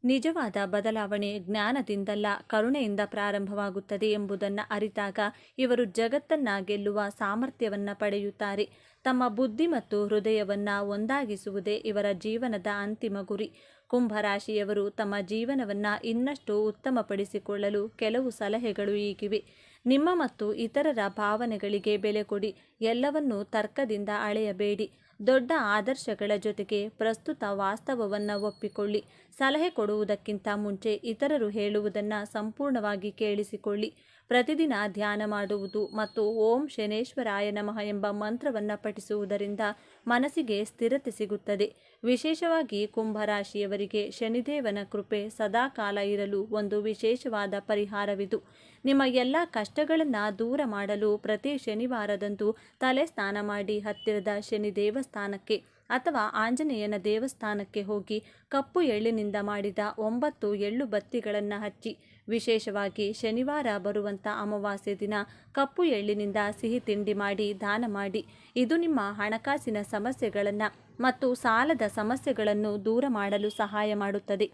ನಿಜವಾದ ಬದಲಾವಣೆ ಜ್ಞಾನದಿಂದಲ್ಲ, ಕರುಣೆಯಿಂದ ಪ್ರಾರಂಭವಾಗುತ್ತದೆ ಎಂಬುದನ್ನು ಅರಿತಾಗ ಇವರು ಜಗತ್ತನ್ನು ಗೆಲ್ಲುವ ಸಾಮರ್ಥ್ಯವನ್ನು ಪಡೆಯುತ್ತಾರೆ. ತಮ್ಮ ಬುದ್ಧಿ ಮತ್ತು ಹೃದಯವನ್ನು ಒಂದಾಗಿಸುವುದೇ ಇವರ ಜೀವನದ ಅಂತಿಮ ಗುರಿ. ಕುಂಭರಾಶಿಯವರು ತಮ್ಮ ಜೀವನವನ್ನು ಇನ್ನಷ್ಟು ಉತ್ತಮಪಡಿಸಿಕೊಳ್ಳಲು ಕೆಲವು ಸಲಹೆಗಳು ಹೀಗಿವೆ. ನಿಮ್ಮ ಮತ್ತು ಇತರರ ಭಾವನೆಗಳಿಗೆ ಬೆಲೆ ಕೊಡಿ. ಎಲ್ಲವನ್ನೂ ತರ್ಕದಿಂದ ಅಳೆಯಬೇಡಿ. ದೊಡ್ಡ ಆದರ್ಶಗಳ ಜೊತೆಗೆ ಪ್ರಸ್ತುತ ವಾಸ್ತವವನ್ನು ಒಪ್ಪಿಕೊಳ್ಳಿ. ಸಲಹೆ ಕೊಡುವುದಕ್ಕಿಂತ ಮುಂಚೆ ಇತರರು ಹೇಳುವುದನ್ನು ಸಂಪೂರ್ಣವಾಗಿ ಕೇಳಿಸಿಕೊಳ್ಳಿ. ಪ್ರತಿದಿನ ಧ್ಯಾನ ಮಾಡುವುದು ಮತ್ತು ಓಂ ಶನೇಶ್ವರಾಯ ನಮಃ ಎಂಬ ಮಂತ್ರವನ್ನು ಪಠಿಸುವುದರಿಂದ ಮನಸ್ಸಿಗೆ ಸ್ಥಿರತೆ ಸಿಗುತ್ತದೆ. ವಿಶೇಷವಾಗಿ ಕುಂಭರಾಶಿಯವರಿಗೆ ಶನಿದೇವನ ಕೃಪೆ ಸದಾಕಾಲ ಇರಲು ಒಂದು ವಿಶೇಷವಾದ ಪರಿಹಾರವಿದು. ನಿಮ್ಮ ಎಲ್ಲ ಕಷ್ಟಗಳನ್ನು ದೂರ ಮಾಡಲು ಪ್ರತಿ ಶನಿವಾರದಂದು ತಲೆ ಸ್ನಾನ ಮಾಡಿ ಹತ್ತಿರದ ಶನಿ ದೇವಸ್ಥಾನಕ್ಕೆ ಅಥವಾ ಆಂಜನೇಯನ ದೇವಸ್ಥಾನಕ್ಕೆ ಹೋಗಿ ಕಪ್ಪು ಎಳ್ಳಿನಿಂದ ಮಾಡಿದ 9 ಎಳ್ಳು ಬತ್ತಿಗಳನ್ನು ಹಚ್ಚಿ. ವಿಶೇಷವಾಗಿ ಶನಿವಾರ ಬರುವಂಥ ಅಮಾವಾಸ್ಯೆ ದಿನ ಕಪ್ಪು ಎಳ್ಳಿನಿಂದ ಸಿಹಿ ತಿಂಡಿ ಮಾಡಿ ದಾನ ಮಾಡಿ. ಇದು ನಿಮ್ಮ ಹಣಕಾಸಿನ ಸಮಸ್ಯೆಗಳನ್ನು ಮತ್ತು ಸಾಲದ ಸಮಸ್ಯೆಗಳನ್ನು ದೂರ ಮಾಡಲು ಸಹಾಯ ಮಾಡುತ್ತದೆ.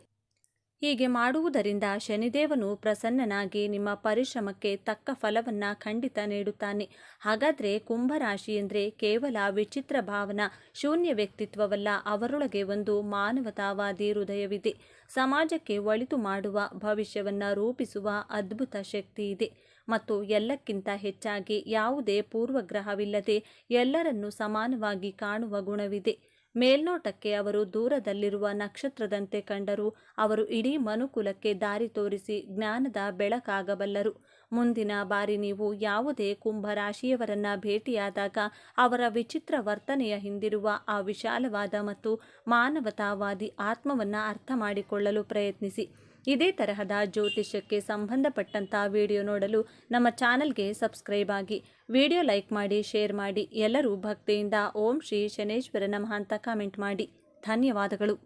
ಹೀಗೆ ಮಾಡುವುದರಿಂದ ಶನಿದೇವನು ಪ್ರಸನ್ನನಾಗಿ ನಿಮ್ಮ ಪರಿಶ್ರಮಕ್ಕೆ ತಕ್ಕ ಫಲವನ್ನು ಖಂಡಿತ ನೀಡುತ್ತಾನೆ. ಹಾಗಾದರೆ ಕುಂಭರಾಶಿ ಎಂದರೆ ಕೇವಲ ವಿಚಿತ್ರ ಭಾವನಾ ಶೂನ್ಯ ವ್ಯಕ್ತಿತ್ವವಲ್ಲ, ಅವರೊಳಗೆ ಒಂದು ಮಾನವತಾವಾದಿ ಹೃದಯವಿದೆ. ಸಮಾಜಕ್ಕೆ ಒಳಿತು ಮಾಡುವ, ಭವಿಷ್ಯವನ್ನು ರೂಪಿಸುವ ಅದ್ಭುತ ಶಕ್ತಿ ಇದೆ. ಮತ್ತು ಎಲ್ಲಕ್ಕಿಂತ ಹೆಚ್ಚಾಗಿ ಯಾವುದೇ ಪೂರ್ವಗ್ರಹವಿಲ್ಲದೆ ಎಲ್ಲರನ್ನೂ ಸಮಾನವಾಗಿ ಕಾಣುವ ಗುಣವಿದೆ. ಮೇಲ್ನೋಟಕ್ಕೆ ಅವರು ದೂರದಲ್ಲಿರುವ ನಕ್ಷತ್ರದಂತೆ ಕಂಡರೂ ಅವರು ಇಡೀ ಮನುಕುಲಕ್ಕೆ ದಾರಿ ತೋರಿಸಿ ಜ್ಞಾನದ ಬೆಳಕಾಗಬಲ್ಲರು. ಮುಂದಿನ ಬಾರಿ ನೀವು ಯಾವುದೇ ಕುಂಭರಾಶಿಯವರನ್ನು ಭೇಟಿಯಾದಾಗ ಅವರ ವಿಚಿತ್ರ ವರ್ತನೆಯ ಹಿಂದಿರುವ ಆ ವಿಶಾಲವಾದ ಮತ್ತು ಮಾನವತಾವಾದಿ ಆತ್ಮವನ್ನು ಅರ್ಥ ಮಾಡಿಕೊಳ್ಳಲು ಪ್ರಯತ್ನಿಸಿ. ಇದೇ ತರಹದ ಜ್ಯೋತಿಷ್ಯಕ್ಕೆ ಸಂಬಂಧಪಟ್ಟಂಥ ವಿಡಿಯೋ ನೋಡಲು ನಮ್ಮ ಚಾನಲ್ಗೆ ಸಬ್ಸ್ಕ್ರೈಬ್ ಆಗಿ. ವಿಡಿಯೋ ಲೈಕ್ ಮಾಡಿ, ಶೇರ್ ಮಾಡಿ. ಎಲ್ಲರೂ ಭಕ್ತಿಯಿಂದ ಓಂ ಶ್ರೀ ಶನೇಶ್ವರ ನಮಃ ಅಂತ ಕಾಮೆಂಟ್ ಮಾಡಿ. ಧನ್ಯವಾದಗಳು.